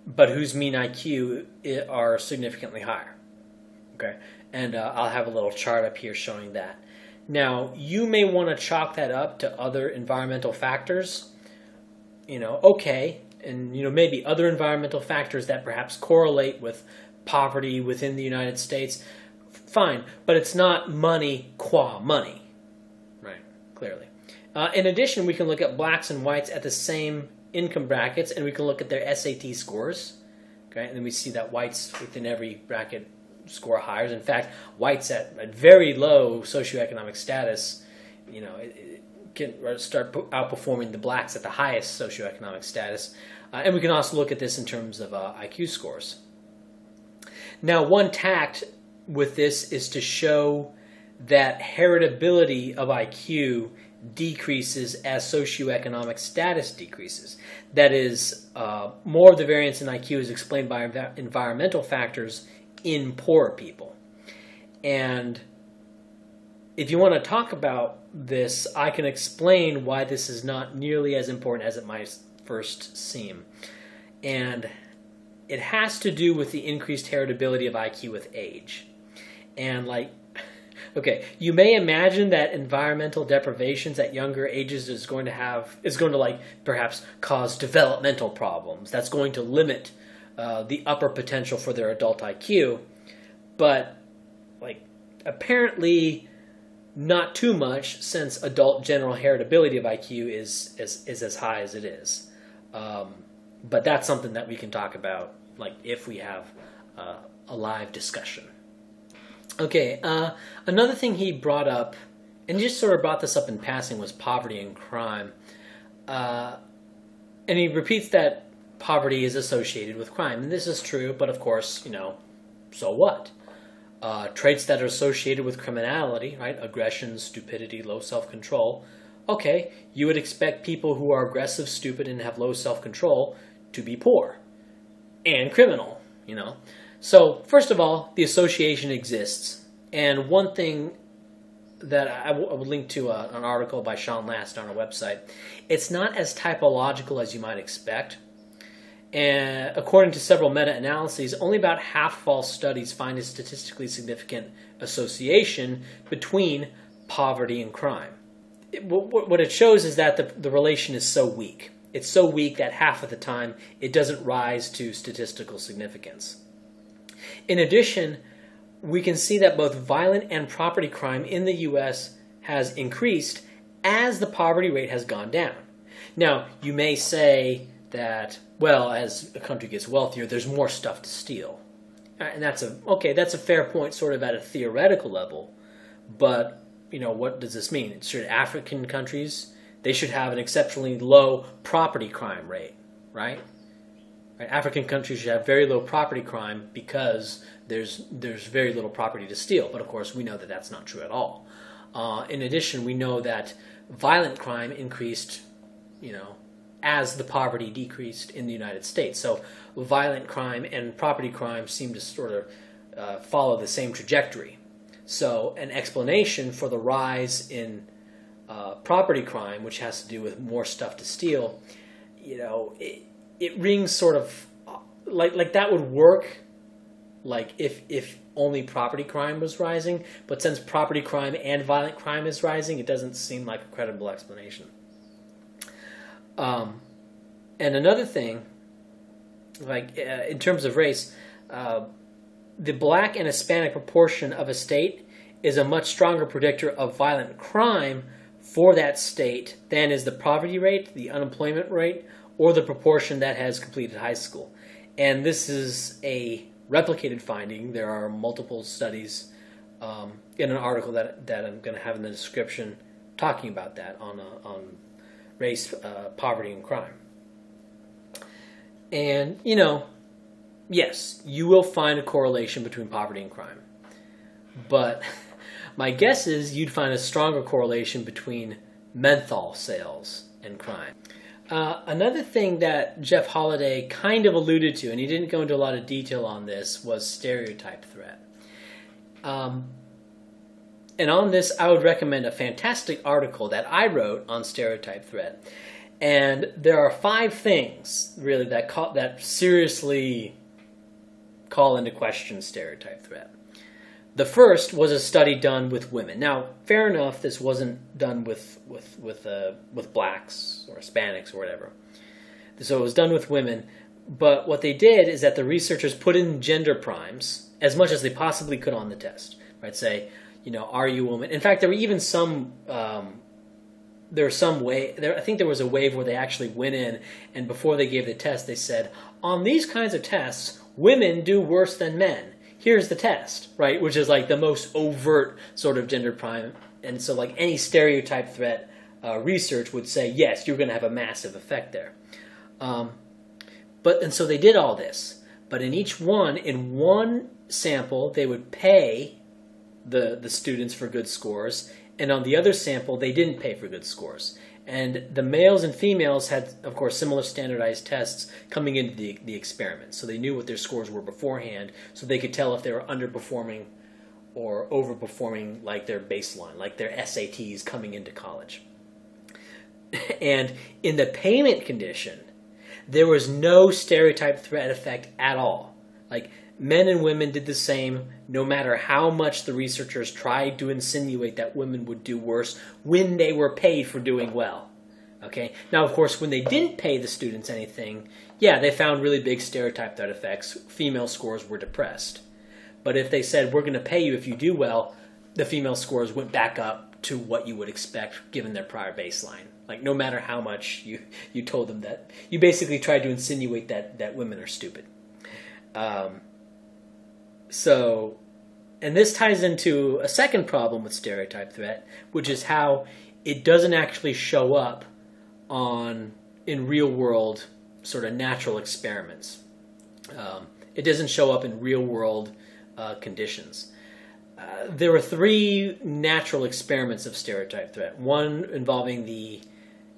Speaker 1: but whose mean IQ are significantly higher. Okay. And I'll have a little chart up here showing that. Now, you may want to chalk that up to other environmental factors. Okay, and maybe other environmental factors that perhaps correlate with poverty within the United States. Fine, but it's not money qua money, right? Clearly. In addition, we can look at blacks and whites at the same income brackets, and we can look at their SAT scores. Okay, and then we see that whites within every bracket score higher. In fact, whites at very low socioeconomic status, can start outperforming the blacks at the highest socioeconomic status. And we can also look at this in terms of IQ scores. Now, one tact with this is to show that heritability of IQ decreases as socioeconomic status decreases. That is, more of the variance in IQ is explained by environmental factors in poorer people. And if you want to talk about this, I can explain why this is not nearly as important as it might first seem. And it has to do with the increased heritability of IQ with age. And okay, you may imagine that environmental deprivations at younger ages is going to perhaps cause developmental problems. That's going to limit the upper potential for their adult IQ, but apparently not too much, since adult general heritability of IQ is as high as it is. But that's something that we can talk about if we have a live discussion. Okay, another thing he brought up, and he just sort of brought this up in passing, was poverty and crime. And he repeats that poverty is associated with crime. And this is true, but of course, so what? Traits that are associated with criminality, right? Aggression, stupidity, low self-control. Okay, you would expect people who are aggressive, stupid, and have low self-control to be poor and criminal, So, first of all, the association exists. And one thing that I would link to an article by Sean Last on our website, it's not as typological as you might expect. And according to several meta-analyses, only about half false studies find a statistically significant association between poverty and crime. What it shows is that the relation is so weak. It's so weak that half of the time it doesn't rise to statistical significance. In addition, we can see that both violent and property crime in the U.S. has increased as the poverty rate has gone down. Now, you may say that, well, as a country gets wealthier, there's more stuff to steal. And that's a fair point sort of at a theoretical level. But, what does this mean? Should African countries, they should have an exceptionally low property crime rate, right? African countries should have very low property crime because there's very little property to steal. But of course, we know that that's not true at all. In addition, we know that violent crime increased, as the poverty decreased in the United States. So violent crime and property crime seem to sort of follow the same trajectory. So an explanation for the rise in property crime, which has to do with more stuff to steal, it rings sort of like that would work, like if only property crime was rising. But since property crime and violent crime is rising, it doesn't seem like a credible explanation. And another thing, in terms of race, the black and Hispanic proportion of a state is a much stronger predictor of violent crime for that state than is the poverty rate, the unemployment rate, or the proportion that has completed high school. And this is a replicated finding. There are multiple studies in an article that I'm going to have in the description talking about that on race, poverty, and crime. And, yes, you will find a correlation between poverty and crime. But my guess is you'd find a stronger correlation between menthol sales and crime. Another thing that Jeff Holiday kind of alluded to, and he didn't go into a lot of detail on this, was stereotype threat. And on this, I would recommend a fantastic article that I wrote on stereotype threat. And there are 5 things, really, that seriously call into question stereotype threat. The first was a study done with women. Now, fair enough, this wasn't done with blacks or Hispanics or whatever. So it was done with women. But what they did is that the researchers put in gender primes as much as they possibly could on the test. Right? Say, are you a woman? In fact, there were even some. I think there was a wave where they actually went in, and before they gave the test, they said, on these kinds of tests, women do worse than men. Here's the test, right? Which is like the most overt sort of gender prime. And so like any stereotype threat research would say, yes, you're going to have a massive effect there. And so they did all this. But in one sample, they would pay the students for good scores. And on the other sample, they didn't pay for good scores. And the males and females had, of course, similar standardized tests coming into the experiment. So they knew what their scores were beforehand, so they could tell if they were underperforming or overperforming like their baseline, like their SATs coming into college. And in the payment condition, there was no stereotype threat effect at all. Like, men and women did the same, no matter how much the researchers tried to insinuate that women would do worse when they were paid for doing well. Okay. Now, of course, when they didn't pay the students anything, they found really big stereotype threat effects. Female scores were depressed. But if they said, we're going to pay you if you do well, the female scores went back up to what you would expect given their prior baseline. Like, no matter how much you told them that, you basically tried to insinuate that women are stupid. And this ties into a second problem with stereotype threat, which is how it doesn't actually show up in real world sort of natural experiments. It doesn't show up in real world conditions. There were 3 natural experiments of stereotype threat. One involving the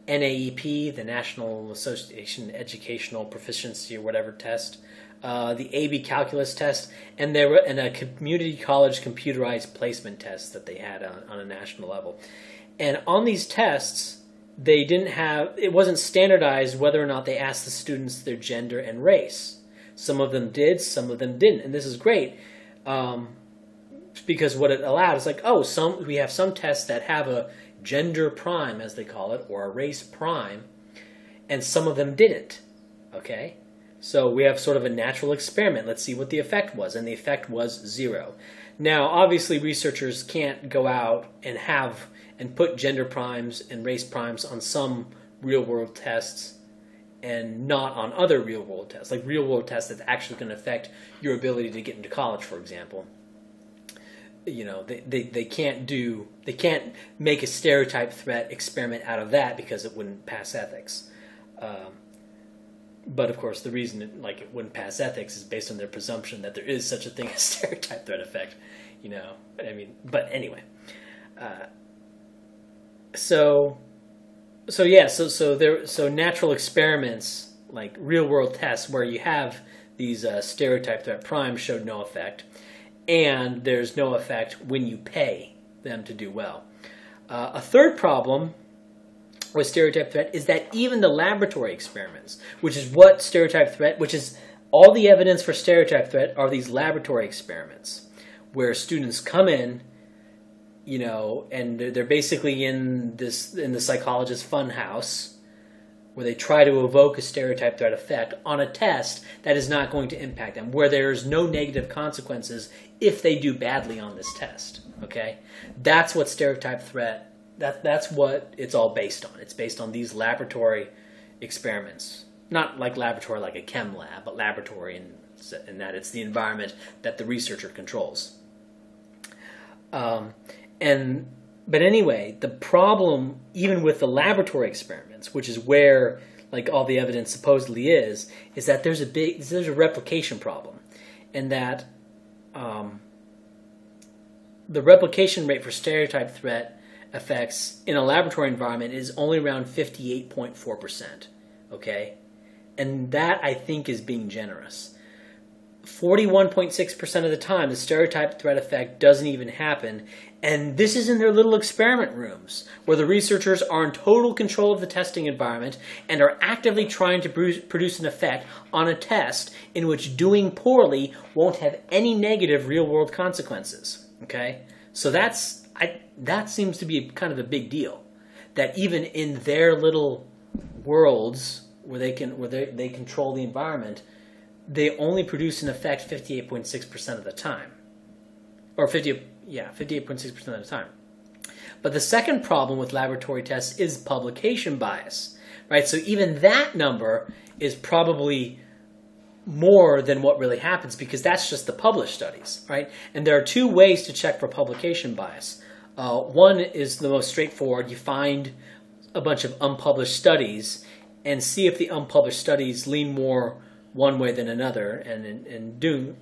Speaker 1: NAEP, the National Association Educational Proficiency or whatever test, the AB Calculus test, and a community college computerized placement test that they had on a national level. And on these tests, it wasn't standardized whether or not they asked the students their gender and race. Some of them did, some of them didn't, and this is great because what it allowed is we have some tests that have a gender prime, as they call it, or a race prime, and some of them didn't. Okay, so we have sort of a natural experiment. Let's see what the effect was, and the effect was 0. Now, obviously, researchers can't go out and put gender primes and race primes on some real-world tests and not on other real-world tests, like real-world tests that's actually going to affect your ability to get into college, for example. They can't make a stereotype threat experiment out of that because it wouldn't pass ethics. But of course, the reason it wouldn't pass ethics is based on their presumption that there is such a thing as stereotype threat effect. But anyway. So natural experiments like real world tests where you have these stereotype threat primes showed no effect, and there's no effect when you pay them to do well. A third problem with stereotype threat is that even the laboratory experiments, which is all the evidence for stereotype threat are these laboratory experiments where students come in, and they're basically in the psychologist's fun house where they try to evoke a stereotype threat effect on a test that is not going to impact them, where there's no negative consequences if they do badly on this test. Okay? That's what stereotype threat, that's what it's all based on. It's based on these laboratory experiments. Not like laboratory like a chem lab, but laboratory in that it's the environment that the researcher controls. But anyway, the problem, even with the laboratory experiments, which is where all the evidence supposedly is that there's a replication problem, and that the replication rate for stereotype threat effects in a laboratory environment is only around 58.4%. Okay, and that I think is being generous. 41.6% of the time, the stereotype threat effect doesn't even happen, and this is in their little experiment rooms, where the researchers are in total control of the testing environment and are actively trying to produce an effect on a test in which doing poorly won't have any negative real-world consequences. Okay, so that seems to be kind of a big deal. That even in their little worlds where they control the environment, they only produce an effect 58.6% of the time. Or 58.6% of the time. But the second problem with laboratory tests is publication bias, right? So even that number is probably more than what really happens because that's just the published studies, right? And there are two ways to check for publication bias. One is the most straightforward. You find a bunch of unpublished studies and see if the unpublished studies lean more one way than another, and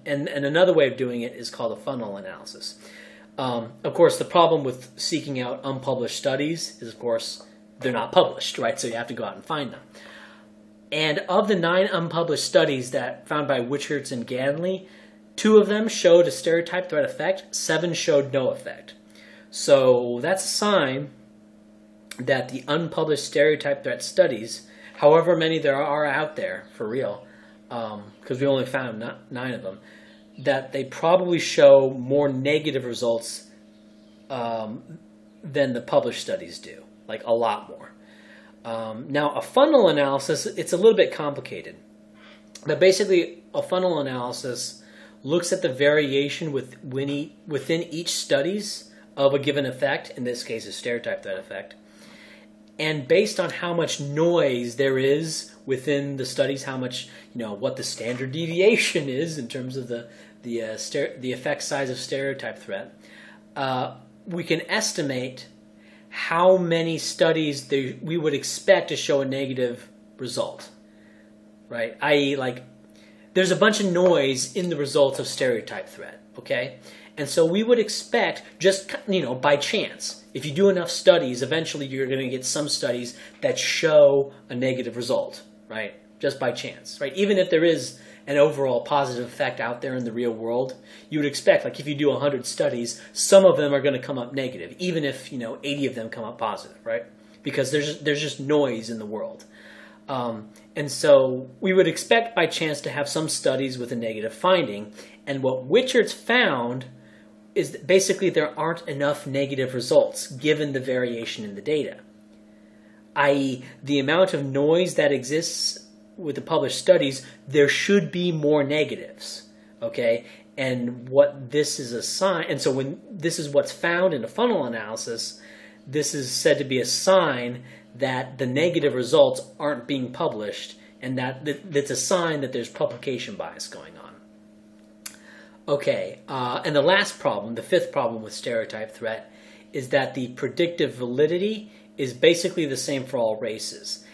Speaker 1: another way of doing it is called a funnel analysis. Of course, the problem with seeking out unpublished studies is, of course, they're not published, right? So you have to go out and find them. And of the 9 unpublished studies that found by Wichertz and Ganley, 2 of them showed a stereotype threat effect, 7 showed no effect. So that's a sign that the unpublished stereotype threat studies, however many there are out there for real, because we only found 9 of them, that they probably show more negative results than the published studies do, like a lot more. Now, a funnel analysis, it's a little bit complicated. But basically, a funnel analysis looks at the variation within each studies of a given effect, in this case a stereotype threat effect, and based on how much noise there is within the studies, how much, what the standard deviation is in terms of the effect size of stereotype threat, we can estimate how many studies we would expect to show a negative result, right? I.e., there's a bunch of noise in the results of stereotype threat, okay? And so we would expect, just, by chance, if you do enough studies, eventually you're going to get some studies that show a negative result, right? Just by chance, right? Even if there is an overall positive effect out there in the real world, you would expect, if you do 100 studies, some of them are going to come up negative, even if, 80 of them come up positive, right? because there's just noise in the world. And so we would expect by chance to have some studies with a negative finding. And what Wichards found is that basically there aren't enough negative results given the variation in the data. I.e., the amount of noise that exists with the published studies, there should be more negatives. Okay? And what this is a sign, and so when this is what's found in a funnel analysis, this is said to be a sign that the negative results aren't being published, and that's a sign that there's publication bias going on. Okay, and the last problem, the fifth problem with stereotype threat, is that the predictive validity is basically the same for all races,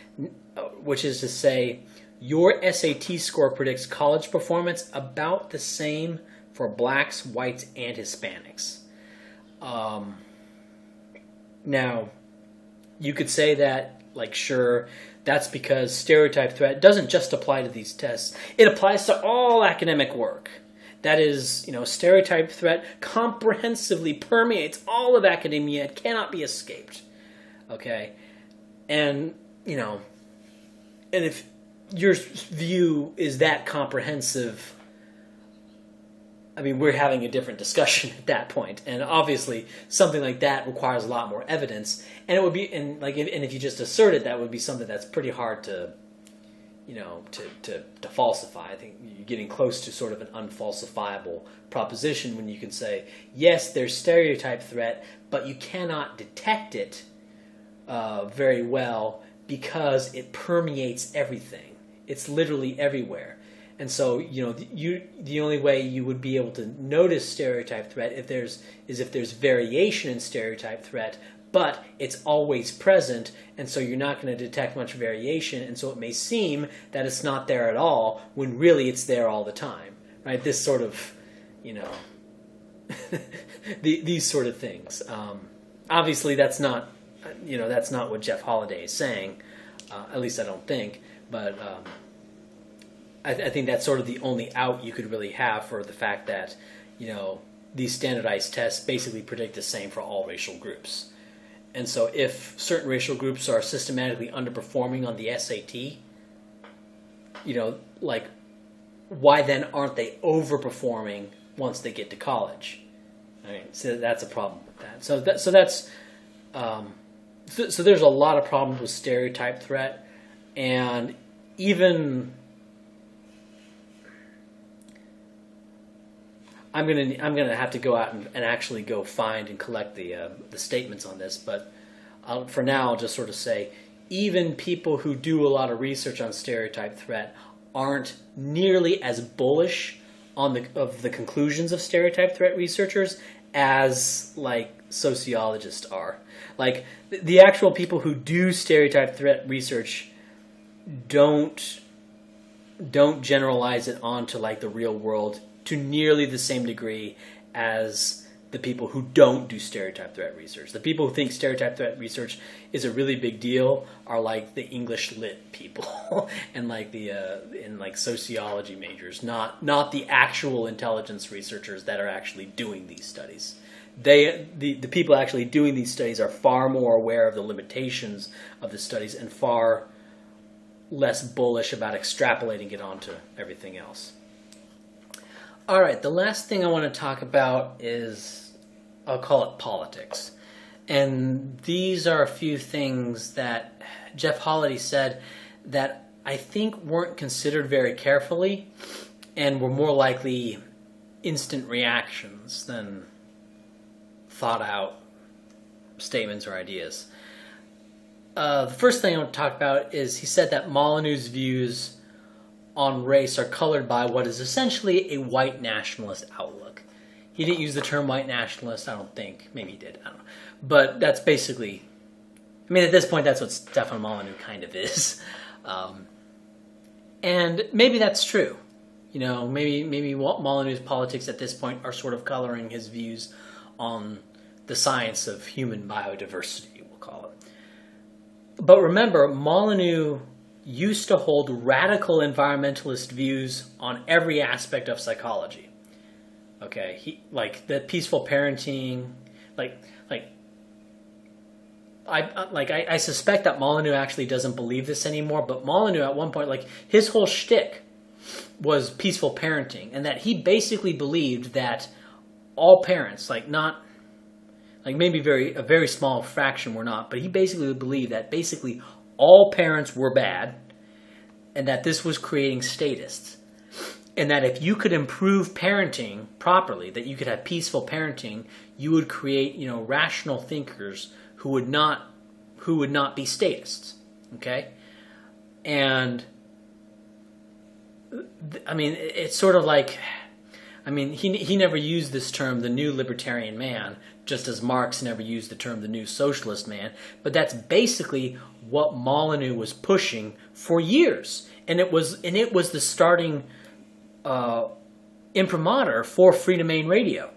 Speaker 1: which is to say, your SAT score predicts college performance about the same for blacks, whites, and Hispanics. Now, you could say that, like, sure, that's because stereotype threat doesn't just apply to these tests. It applies to all academic work. That is, stereotype threat comprehensively permeates all of academia. It cannot be escaped. Okay? And, and if your view is that comprehensive, I mean, we're having a different discussion at that point. And obviously, something like that requires a lot more evidence. And it would be, and if you just assert it, that would be something that's pretty hard to, to falsify. I think you're getting close to sort of an unfalsifiable proposition when you can say, yes, there's stereotype threat, but you cannot detect it very well because it permeates everything. It's literally everywhere. And so, the only way you would be able to notice stereotype threat if there's variation in stereotype threat, but it's always present, and so you're not going to detect much variation, and so it may seem that it's not there at all when really it's there all the time, right? This sort of, these sort of things. Obviously, that's not what Jeff Holiday is saying. At least I don't think, but. I think that's sort of the only out you could really have for the fact that, these standardized tests basically predict the same for all racial groups. And so if certain racial groups are systematically underperforming on the SAT, why then aren't they overperforming once they get to college? I mean, so that's a problem with that. So there's a lot of problems with stereotype threat, and even I'm gonna have to go out and actually go find and collect the statements on this, but for now I'll just sort of say even people who do a lot of research on stereotype threat aren't nearly as bullish on the conclusions of stereotype threat researchers as like sociologists are. Like the actual people who do stereotype threat research don't generalize it onto like the real world to nearly the same degree as the people who don't do stereotype threat research. The people who think stereotype threat research is a really big deal are like the English lit people and like the in like sociology majors, not the actual intelligence researchers that are actually doing these studies. The people actually doing these studies are far more aware of the limitations of the studies and far less bullish about extrapolating it onto everything else. All right, the last thing I want to talk about is, I'll call it politics. And these are a few things that Jeff Holiday said that I think weren't considered very carefully and were more likely instant reactions than thought out statements or ideas. The first thing I want to talk about is he said that Molyneux's views on race are colored by what is essentially a white nationalist outlook. He didn't use the term white nationalist, I don't think. Maybe he did, I don't know. But that's basically, I mean, at this point, that's what Stefan Molyneux kind of is. And maybe that's true. Maybe Molyneux's politics at this point are sort of coloring his views on the science of human biodiversity, we'll call it. But remember, Molyneux used to hold radical environmentalist views on every aspect of psychology. Okay, he like the peaceful parenting, like I suspect that Molyneux actually doesn't believe this anymore, but Molyneux at one point, like, his whole shtick was peaceful parenting, and that he basically believed that all parents, like, not, like, maybe a very small fraction were not, but he basically believed that basically all parents were bad, and that this was creating statists. And that if you could improve parenting properly, that you could have peaceful parenting, you would create, rational thinkers who would not be statists. Okay? And I mean, it's sort of like, I mean, he never used this term, the new libertarian man, just as Marx never used the term the new socialist man, but that's basically what Molyneux was pushing for years. And it was the starting imprimatur for free domain radio.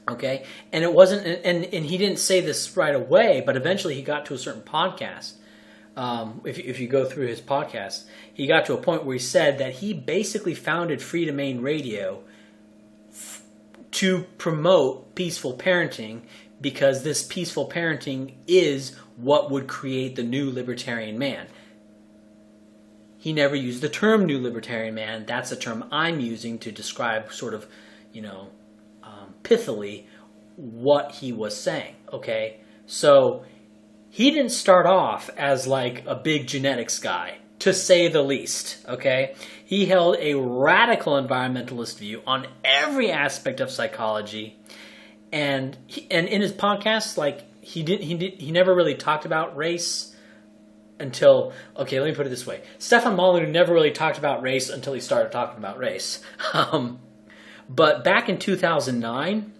Speaker 1: Okay? And it wasn't, and he didn't say this right away, but eventually he got to a certain podcast. If you go through his podcast, he got to a point where he said that he basically founded free domain radio to promote peaceful parenting, because this peaceful parenting is what would create the new libertarian man. He never used the term new libertarian man. That's a term I'm using to describe sort of, pithily what he was saying. Okay, so he didn't start off as like a big genetics guy, to say the least. Okay, he held a radical environmentalist view on every aspect of psychology, and in his podcast, like he never really talked about race until, okay, let me put it this way: Stefan Molyneux never really talked about race until he started talking about race. But back in 2009,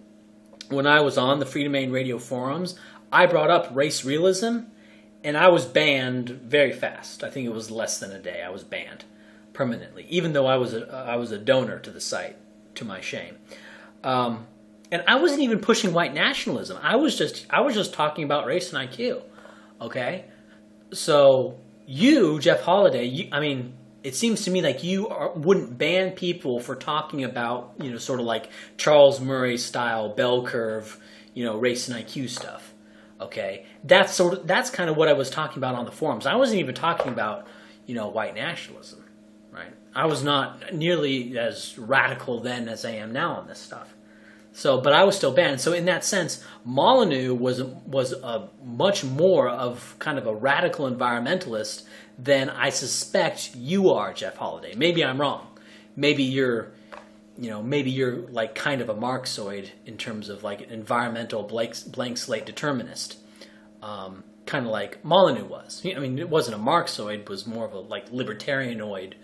Speaker 1: when I was on the Free Domain Radio forums, I brought up race realism, and I was banned very fast. I think it was less than a day. I was banned permanently, even though I was a donor to the site, to my shame. And I wasn't even pushing white nationalism. I was just talking about race and IQ. Okay, so you, Jeff Holiday, it seems to me like you wouldn't ban people for talking about, sort of like Charles Murray style bell curve, race and IQ stuff. Okay, that's kind of what I was talking about on the forums. I wasn't even talking about, white nationalism, right? I was not nearly as radical then as I am now on this stuff. So, but I was still banned. So in that sense, Molyneux was a much more of kind of a radical environmentalist than I suspect you are, Jeff Holiday. Maybe I'm wrong. Maybe you're like kind of a Marxoid in terms of like an environmental blank slate determinist, kind of like Molyneux was. I mean, it wasn't a Marxoid; it was more of a like libertarianoid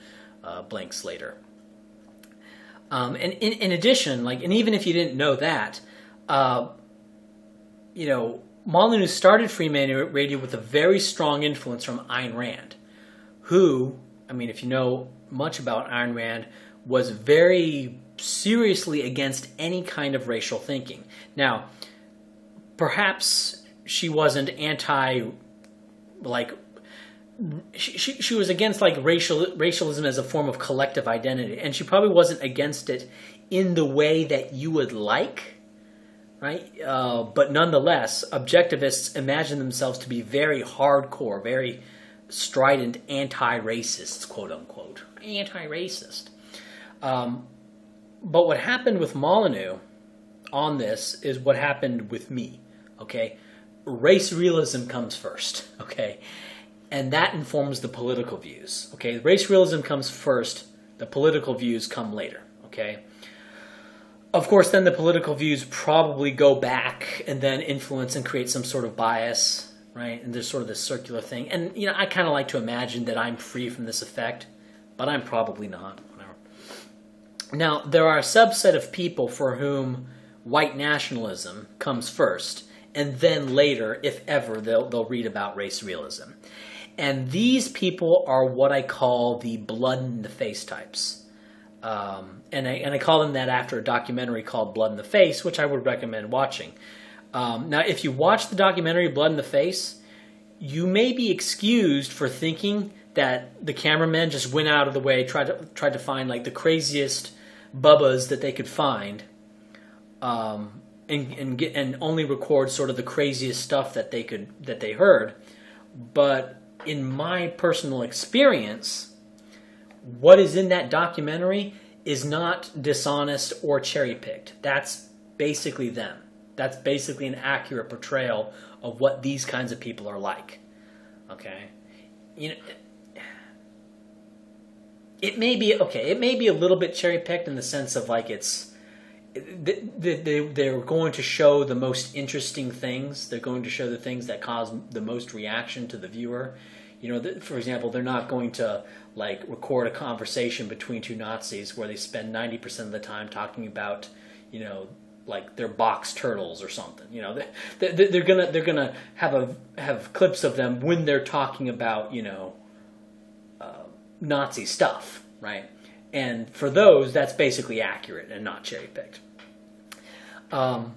Speaker 1: blank slater. And in addition, like, and even if you didn't know that, Molyneux started Free Domain Radio with a very strong influence from Ayn Rand, who, if you know much about Ayn Rand, was very seriously against any kind of racial thinking. Now, perhaps she wasn't she was against like racialism as a form of collective identity, and she probably wasn't against it in the way that you would like, right? But nonetheless, objectivists imagine themselves to be very hardcore, very strident anti-racists, quote unquote, anti-racist. But what happened with Molyneux on this is what happened with me. Okay, race realism comes first. Okay. And that informs the political views. Okay, race realism comes first. The political views come later. Okay. Of course, then the political views probably go back and then influence and create some sort of bias, right? And there's sort of this circular thing. And I kind of like to imagine that I'm free from this effect, but I'm probably not. Whatever. Now, there are a subset of people for whom white nationalism comes first, and then later, if ever, they'll read about race realism. And these people are what I call the blood in the face types. And I call them that after a documentary called Blood in the Face, which I would recommend watching. Now, if you watch the documentary Blood in the Face, you may be excused for thinking that the cameramen just went out of the way, tried to find like the craziest bubbas that they could find, and only record sort of the craziest stuff that they heard. But in my personal experience, what is in that documentary is not dishonest or cherry picked. That's basically them. That's basically an accurate portrayal of what these kinds of people are like. Okay, it may be okay. It may be a little bit cherry picked in the sense of like they're going to show the most interesting things. They're going to show the things that cause the most reaction to the viewer. For example, they're not going to like record a conversation between two Nazis where they spend 90% of the time talking about, like their box turtles or something. They're gonna have clips of them when they're talking about Nazi stuff, right? And for those, that's basically accurate and not cherry picked. But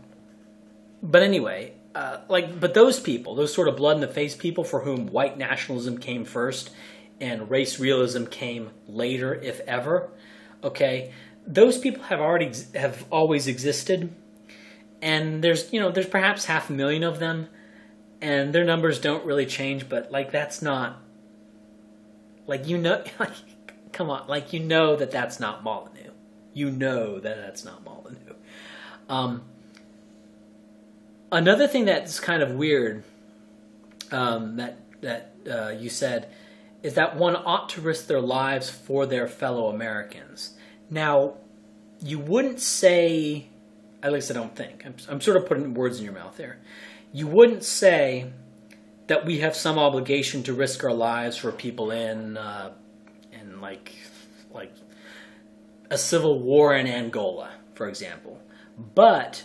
Speaker 1: anyway, but those people, those sort of blood in the face people for whom white nationalism came first and race realism came later, if ever, okay, those people have always existed, and there's perhaps 500,000 of them, and their numbers don't really change, but like that's not like come on, like that that's not Molyneux. That's not Molyneux. Another thing that's kind of weird that you said is that one ought to risk their lives for their fellow Americans. Now, you wouldn't say, at least I don't think, I'm sort of putting words in your mouth there. You wouldn't say that we have some obligation to risk our lives for people in like a civil war in Angola, for example. But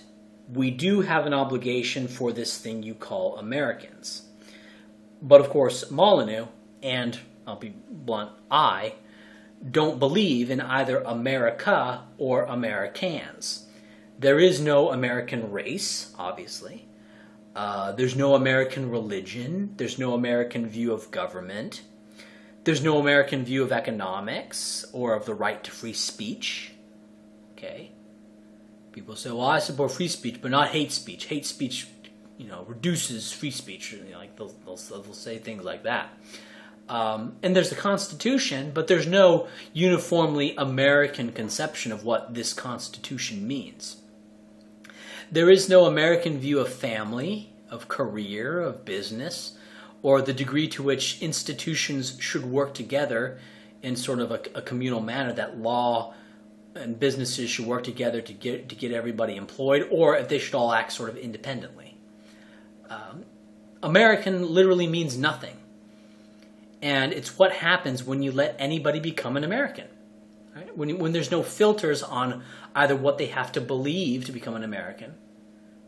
Speaker 1: we do have an obligation for this thing you call Americans. But of course, Molyneux, and I'll be blunt, I don't believe in either America or Americans. There is no American race, obviously. There's no American religion. There's no American view of government. There's no American view of economics or of the right to free speech. Okay? People say, well, I support free speech, but not hate speech. Hate speech, reduces free speech. Like they'll say things like that. And there's the Constitution, but there's no uniformly American conception of what this Constitution means. There is no American view of family, of career, of business, or the degree to which institutions should work together in sort of a communal manner, that law and businesses should work together to get everybody employed, or if they should all act sort of independently. American literally means nothing. And it's what happens when you let anybody become an American. Right? When there's no filters on either what they have to believe to become an American,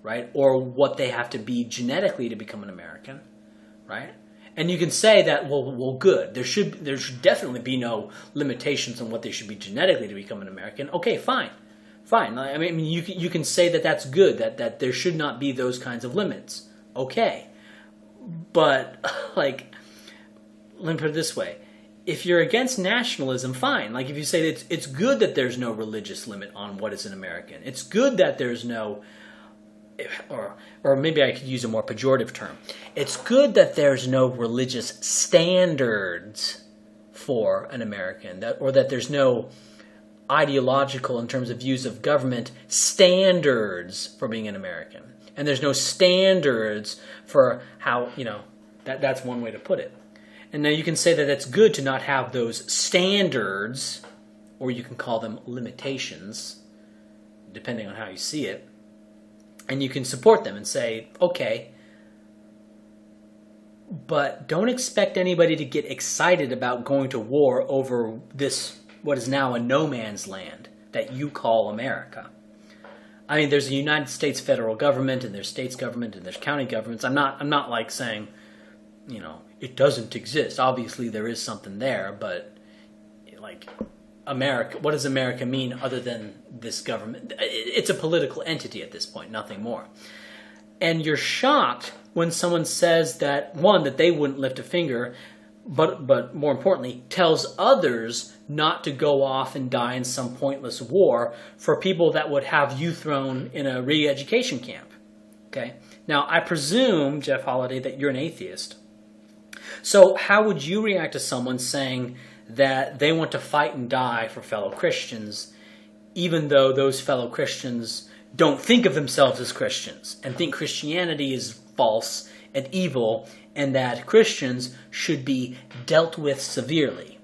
Speaker 1: right, or what they have to be genetically to become an American, right? And you can say that, well, good. There should definitely be no limitations on what they should be genetically to become an American. Okay, fine. I mean, you can say that that's good. That there should not be those kinds of limits. Okay, but like, let me put it this way: if you're against nationalism, fine. Like if you say that it's good that there's no religious limit on what is an American. It's good that there's no, or maybe I could use a more pejorative term. It's good that there's no religious standards for an American, or that there's no ideological, in terms of views of government, standards for being an American. And there's no standards for how, that's one way to put it. And now you can say that it's good to not have those standards, or you can call them limitations, depending on how you see it. And you can support them and say, okay, but don't expect anybody to get excited about going to war over this, what is now a no man's land that you call America. I mean, there's a United States federal government, and there's states government, and there's county governments. I'm not like saying, it doesn't exist. Obviously, there is something there, but like America, what does America mean other than this government? It's a political entity at this point, nothing more. And you're shocked when someone says that, one, that they wouldn't lift a finger but more importantly, tells others not to go off and die in some pointless war for people that would have you thrown in a re-education camp. Okay? Now, I presume, Jeff Holiday, that you're an atheist. So how would you react to someone saying that they want to fight and die for fellow Christians, even though those fellow Christians don't think of themselves as Christians and think Christianity is false and evil and that Christians should be dealt with severely?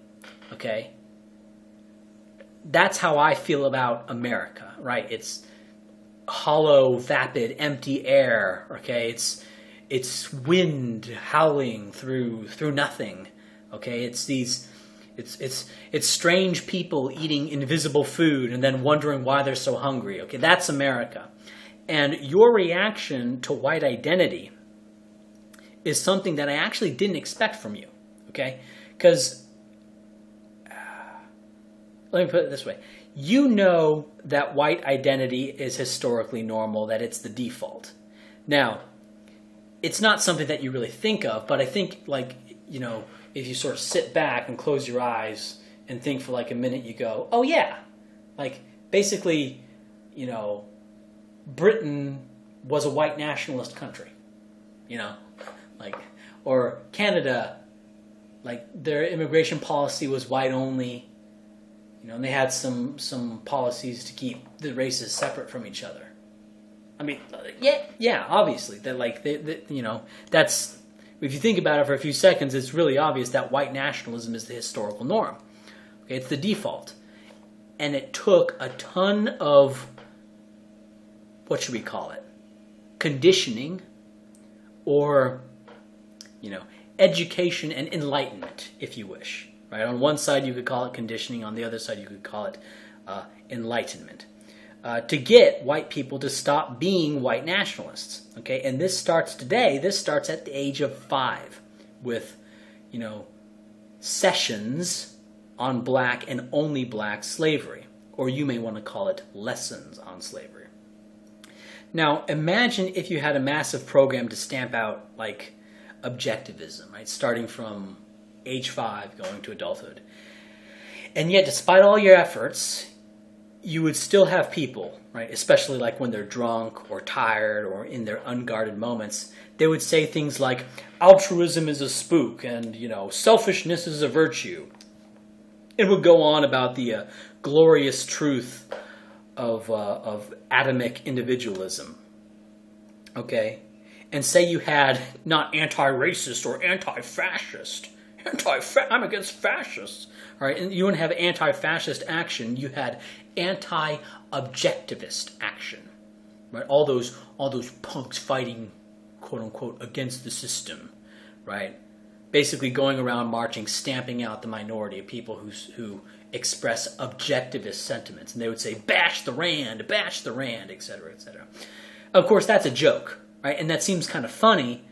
Speaker 1: Okay? That's how I feel about America, right? It's hollow, vapid, empty air, okay? It's wind howling through nothing, okay? It's strange people eating invisible food and then wondering why they're so hungry, okay? That's America. And your reaction to white identity is something that I actually didn't expect from you, okay? Because, let me put it this way. You know that white identity is historically normal, that it's the default. Now, it's not something that you really think of, but I think, like, you know, if you sort of sit back and close your eyes and think for like a minute, you go, oh yeah, like basically, you know, Britain was a white nationalist country, you know, like, or Canada, like their immigration policy was white only, you know, and they had some policies to keep the races separate from each other. I mean, yeah, obviously that, like, you know, that's, if you think about it for a few seconds, it's really obvious that white nationalism is the historical norm. Okay, it's the default. And it took a ton of, what should we call it? Conditioning or, you know, education and enlightenment, if you wish. Right? On one side you could call it conditioning, on the other side you could call it enlightenment. To get white people to stop being white nationalists. Okay, and this starts today. This starts at the age of 5 with, you know, sessions on black and only black slavery, or you may want to call it lessons on slavery. Now, imagine if you had a massive program to stamp out like objectivism, right, starting from age 5 going to adulthood, and yet, despite all your efforts, you would still have people, right, especially like when they're drunk or tired or in their unguarded moments, they would say things like, altruism is a spook and, you know, selfishness is a virtue. It would go on about the glorious truth of atomic individualism, okay? And say you had not anti-racist or anti-fascist. I'm against fascists. All right, and you wouldn't have anti-fascist action. You had anti-objectivist action, right? All those punks fighting, quote unquote, against the system, right? Basically going around marching, stamping out the minority of people who express objectivist sentiments, and they would say, bash the Rand, etc., etc. Of course, that's a joke, right? And that seems kind of funny,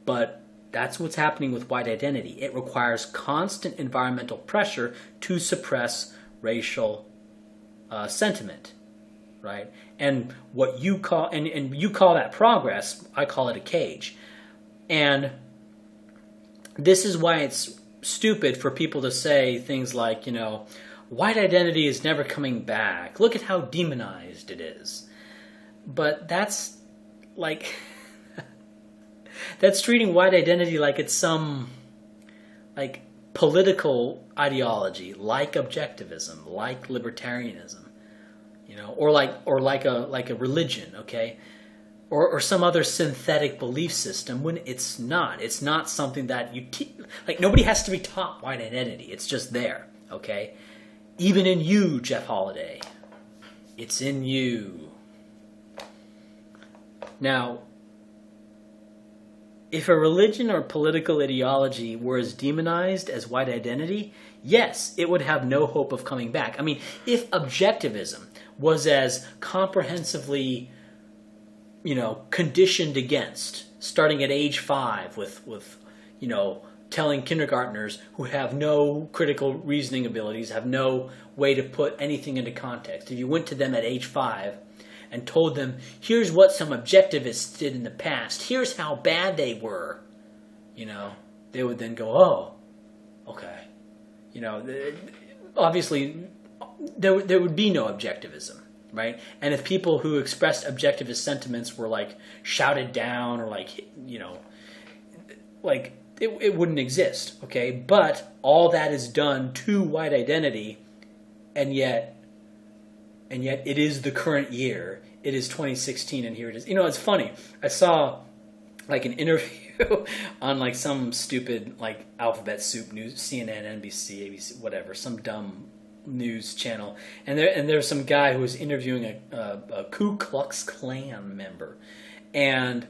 Speaker 1: but that's what's happening with white identity. It requires constant environmental pressure to suppress racial sentiment, right? And what you call, and you call that progress, I call it a cage. And this is why it's stupid for people to say things like, you know, white identity is never coming back. Look at how demonized it is. But that's like... that's treating white identity like it's some, like, political ideology, like objectivism, like libertarianism, you know, or like a religion, okay, or some other synthetic belief system, when it's not. It's not something that you like. Nobody has to be taught white identity. It's just there, okay. Even in you, Jeff Holiday, it's in you. Now, if a religion or political ideology were as demonized as white identity, yes, it would have no hope of coming back. I mean, if objectivism was as comprehensively, you know, conditioned against, starting at age 5 with you know, telling kindergartners who have no critical reasoning abilities, have no way to put anything into context, if you went to them at age 5 and told them, here's what some objectivists did in the past, here's how bad they were, you know, they would then go, oh, Okay. You know, obviously, there would be no objectivism, right? And if people who expressed objectivist sentiments were like shouted down or like, you know, like it wouldn't exist, okay? But all that is done to white identity, and yet it is the current year. It is 2016, and here it is. You know, it's funny. I saw like an interview on like some stupid like alphabet soup news, CNN, NBC, ABC, whatever, some dumb news channel, and there's some guy who was interviewing a Ku Klux Klan member, and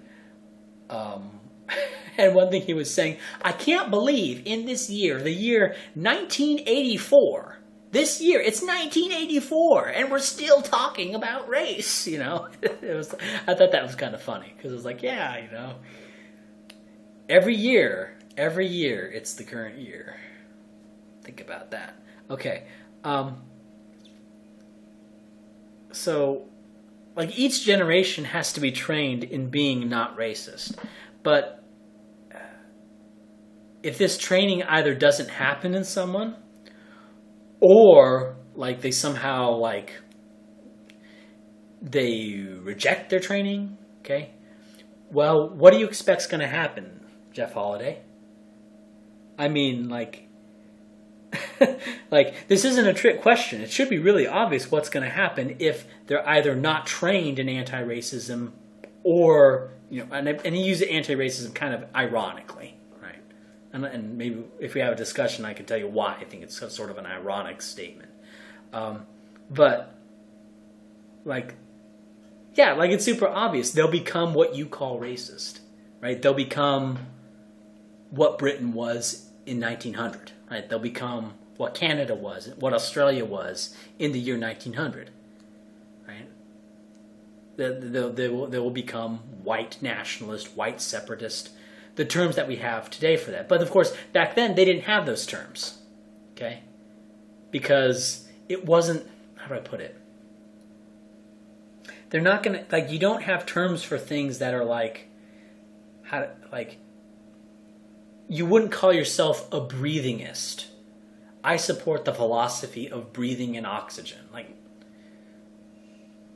Speaker 1: and one thing he was saying, I can't believe in this year, the year 1984. This year, it's 1984, and we're still talking about race, you know? I thought that was kind of funny, because it was like, yeah, you know, every year, it's the current year. Think about that. Okay, so, like, each generation has to be trained in being not racist, but if this training either doesn't happen in someone, or like they somehow like they reject their training, okay? Well, what do you expect's going to happen, Jeff Holiday? I mean, like, like this isn't a trick question. It should be really obvious what's going to happen if they're either not trained in anti-racism, or you know, and he used anti-racism kind of ironically. And maybe if we have a discussion, I can tell you why I think it's sort of an ironic statement. But, like, yeah, like it's super obvious. They'll become what you call racist, right? They'll become what Britain was in 1900, right? They'll become what Canada was, what Australia was in the year 1900, right? They will become white nationalist, white separatist, the terms that we have today for that. But of course, back then, they didn't have those terms, okay? Because it wasn't, how do I put it? They're not going to, like, you don't have terms for things that are like, you wouldn't call yourself a breathingist. I support the philosophy of breathing in oxygen.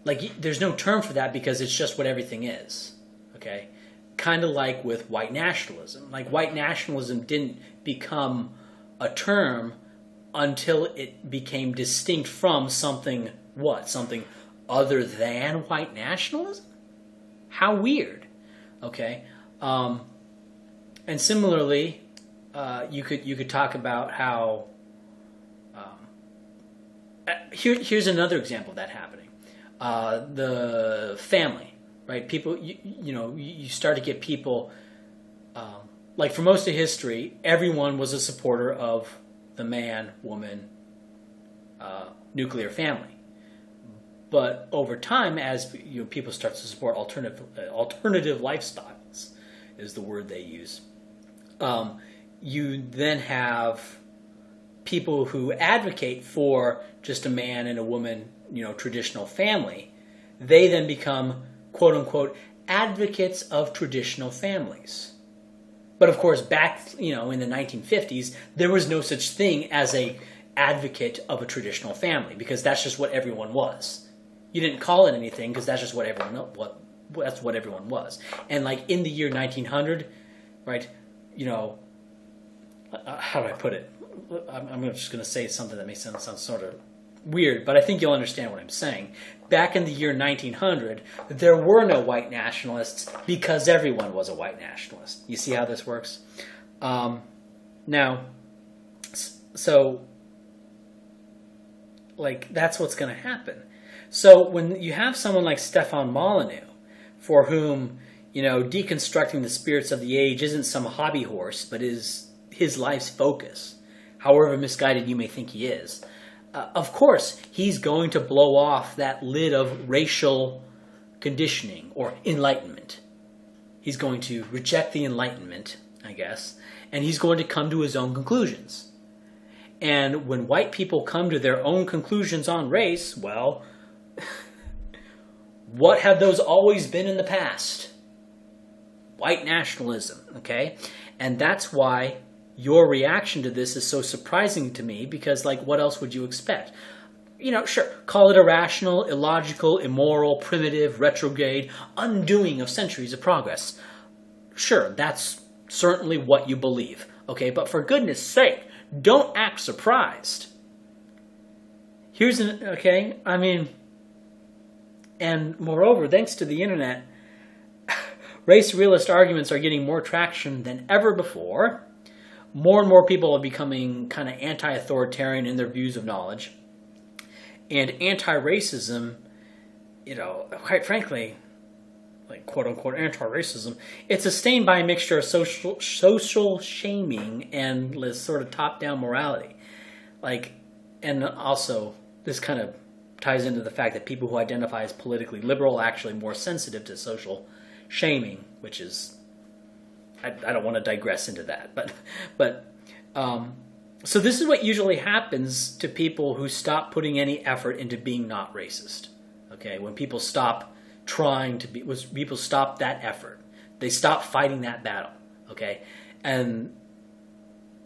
Speaker 1: Like there's no term for that because it's just what everything is, okay? Kind of like with white nationalism. Like white nationalism didn't become a term until it became distinct from something, what? Something other than white nationalism? How weird. Okay? And similarly, you could talk about how here's another example of that happening. The family. Right, people, you start to get people, like for most of history, everyone was a supporter of the man, woman, nuclear family. But over time, as people start to support alternative lifestyles, is the word they use. You then have people who advocate for just a man and a woman, traditional family. They then become, quote unquote, advocates of traditional families. But of course, back in the 1950s, there was no such thing as a advocate of a traditional family because that's just what everyone was. You didn't call it anything because that's just what everyone was. And like in the year 1900, right? How do I put it? I'm just going to say something that may sound sort of weird, but I think you'll understand what I'm saying. Back in the year 1900, there were no white nationalists because everyone was a white nationalist. You see how this works? Now, so, like, that's what's going to happen. So when you have someone like Stefan Molyneux, for whom, deconstructing the spirits of the age isn't some hobby horse, but is his life's focus, however misguided you may think he is, of course, he's going to blow off that lid of racial conditioning or enlightenment. He's going to reject the Enlightenment, I guess, and he's going to come to his own conclusions. And when white people come to their own conclusions on race, well, what have those always been in the past? White nationalism, okay? And that's why your reaction to this is so surprising to me because, like, what else would you expect? Sure, call it irrational, illogical, immoral, primitive, retrograde, undoing of centuries of progress. Sure, that's certainly what you believe. Okay, but for goodness sake, don't act surprised. And moreover, thanks to the internet, race realist arguments are getting more traction than ever before. More and more people are becoming kind of anti-authoritarian in their views of knowledge. And anti-racism, quite frankly, like quote-unquote anti-racism, it's sustained by a mixture of social shaming and this sort of top-down morality. And also, this kind of ties into the fact that people who identify as politically liberal are actually more sensitive to social shaming, which is, I don't want to digress into that, so this is what usually happens to people who stop putting any effort into being not racist. Okay, when people stop trying to be, people stop that effort, they stop fighting that battle. Okay, and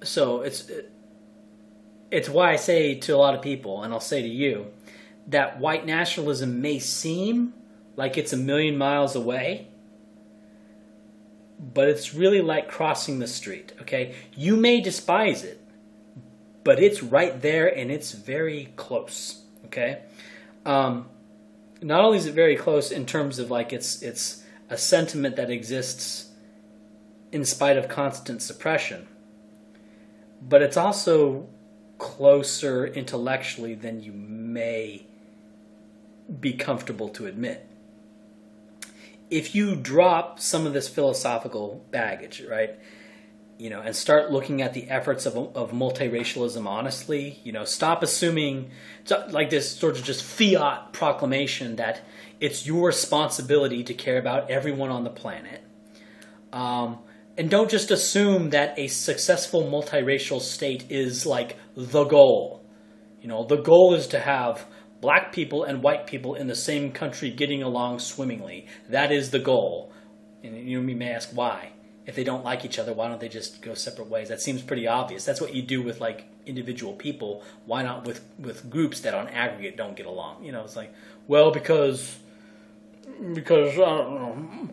Speaker 1: so it's why I say to a lot of people, and I'll say to you, that white nationalism may seem like it's a million miles away, but it's really like crossing the street. Okay, you may despise it, but it's right there and it's very close. Okay, not only is it very close in terms of like it's a sentiment that exists in spite of constant suppression, but it's also closer intellectually than you may be comfortable to admit. If you drop some of this philosophical baggage, right, and start looking at the efforts of multiracialism honestly, stop assuming like this sort of just fiat proclamation that it's your responsibility to care about everyone on the planet. And don't just assume that a successful multiracial state is like the goal. The goal is to have black people and white people in the same country getting along swimmingly. That is the goal. And you may ask why. If they don't like each other, why don't they just go separate ways? That seems pretty obvious. That's what you do with like individual people. Why not with groups that on aggregate don't get along? It's like, well, because I don't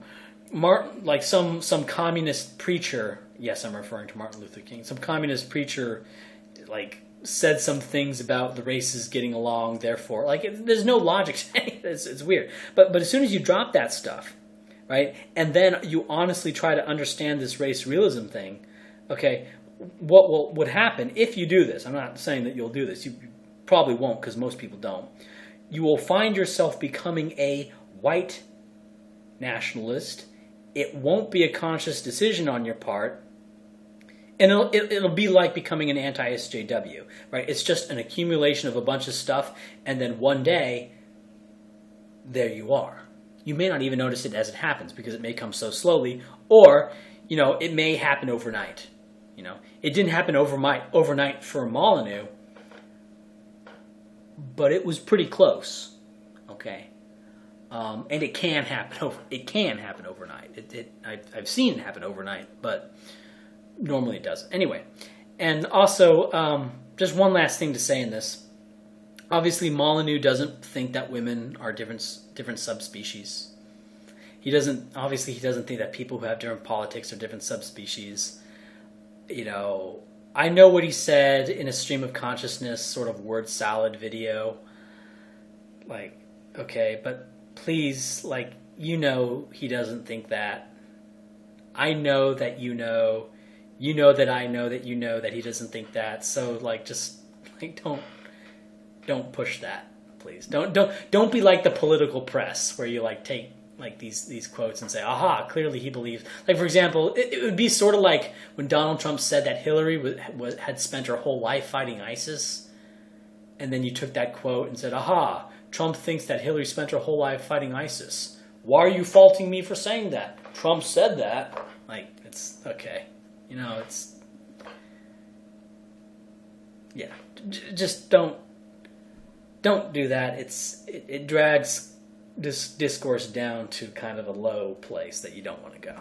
Speaker 1: know, like some communist preacher. Yes, I'm referring to Martin Luther King. Some communist preacher, like, said some things about the races getting along. Therefore, like, there's no logic to it. It's weird. But as soon as you drop that stuff, right, and then you honestly try to understand this race realism thing, okay, what would happen if you do this? I'm not saying that you'll do this. You probably won't, because most people don't. You will find yourself becoming a white nationalist. It won't be a conscious decision on your part. And it'll be like becoming an anti-SJW, right? It's just an accumulation of a bunch of stuff, and then one day, there you are. You may not even notice it as it happens because it may come so slowly, or, it may happen overnight. It didn't happen overnight for Molyneux, but it was pretty close, okay? And it can happen overnight. I've seen it happen overnight, but normally it doesn't. Anyway, and also, just one last thing to say in this. Obviously, Molyneux doesn't think that women are different subspecies. He doesn't think that people who have different politics are different subspecies. I know what he said in a stream of consciousness sort of word salad video. Like, okay, but please, like, he doesn't think that. I know that you know that I know that that he doesn't think that. So, like, just, like, don't push that, please. Don't be like the political press where you, like, take, like, these quotes and say, aha, clearly he believes. Like, for example, it would be sort of like when Donald Trump said that Hillary had spent her whole life fighting ISIS, and then you took that quote and said, aha, Trump thinks that Hillary spent her whole life fighting ISIS. Why are you faulting me for saying that? Trump said that. Like, it's okay. It's... Yeah. Just don't do that. It drags this discourse down to kind of a low place that you don't want to go.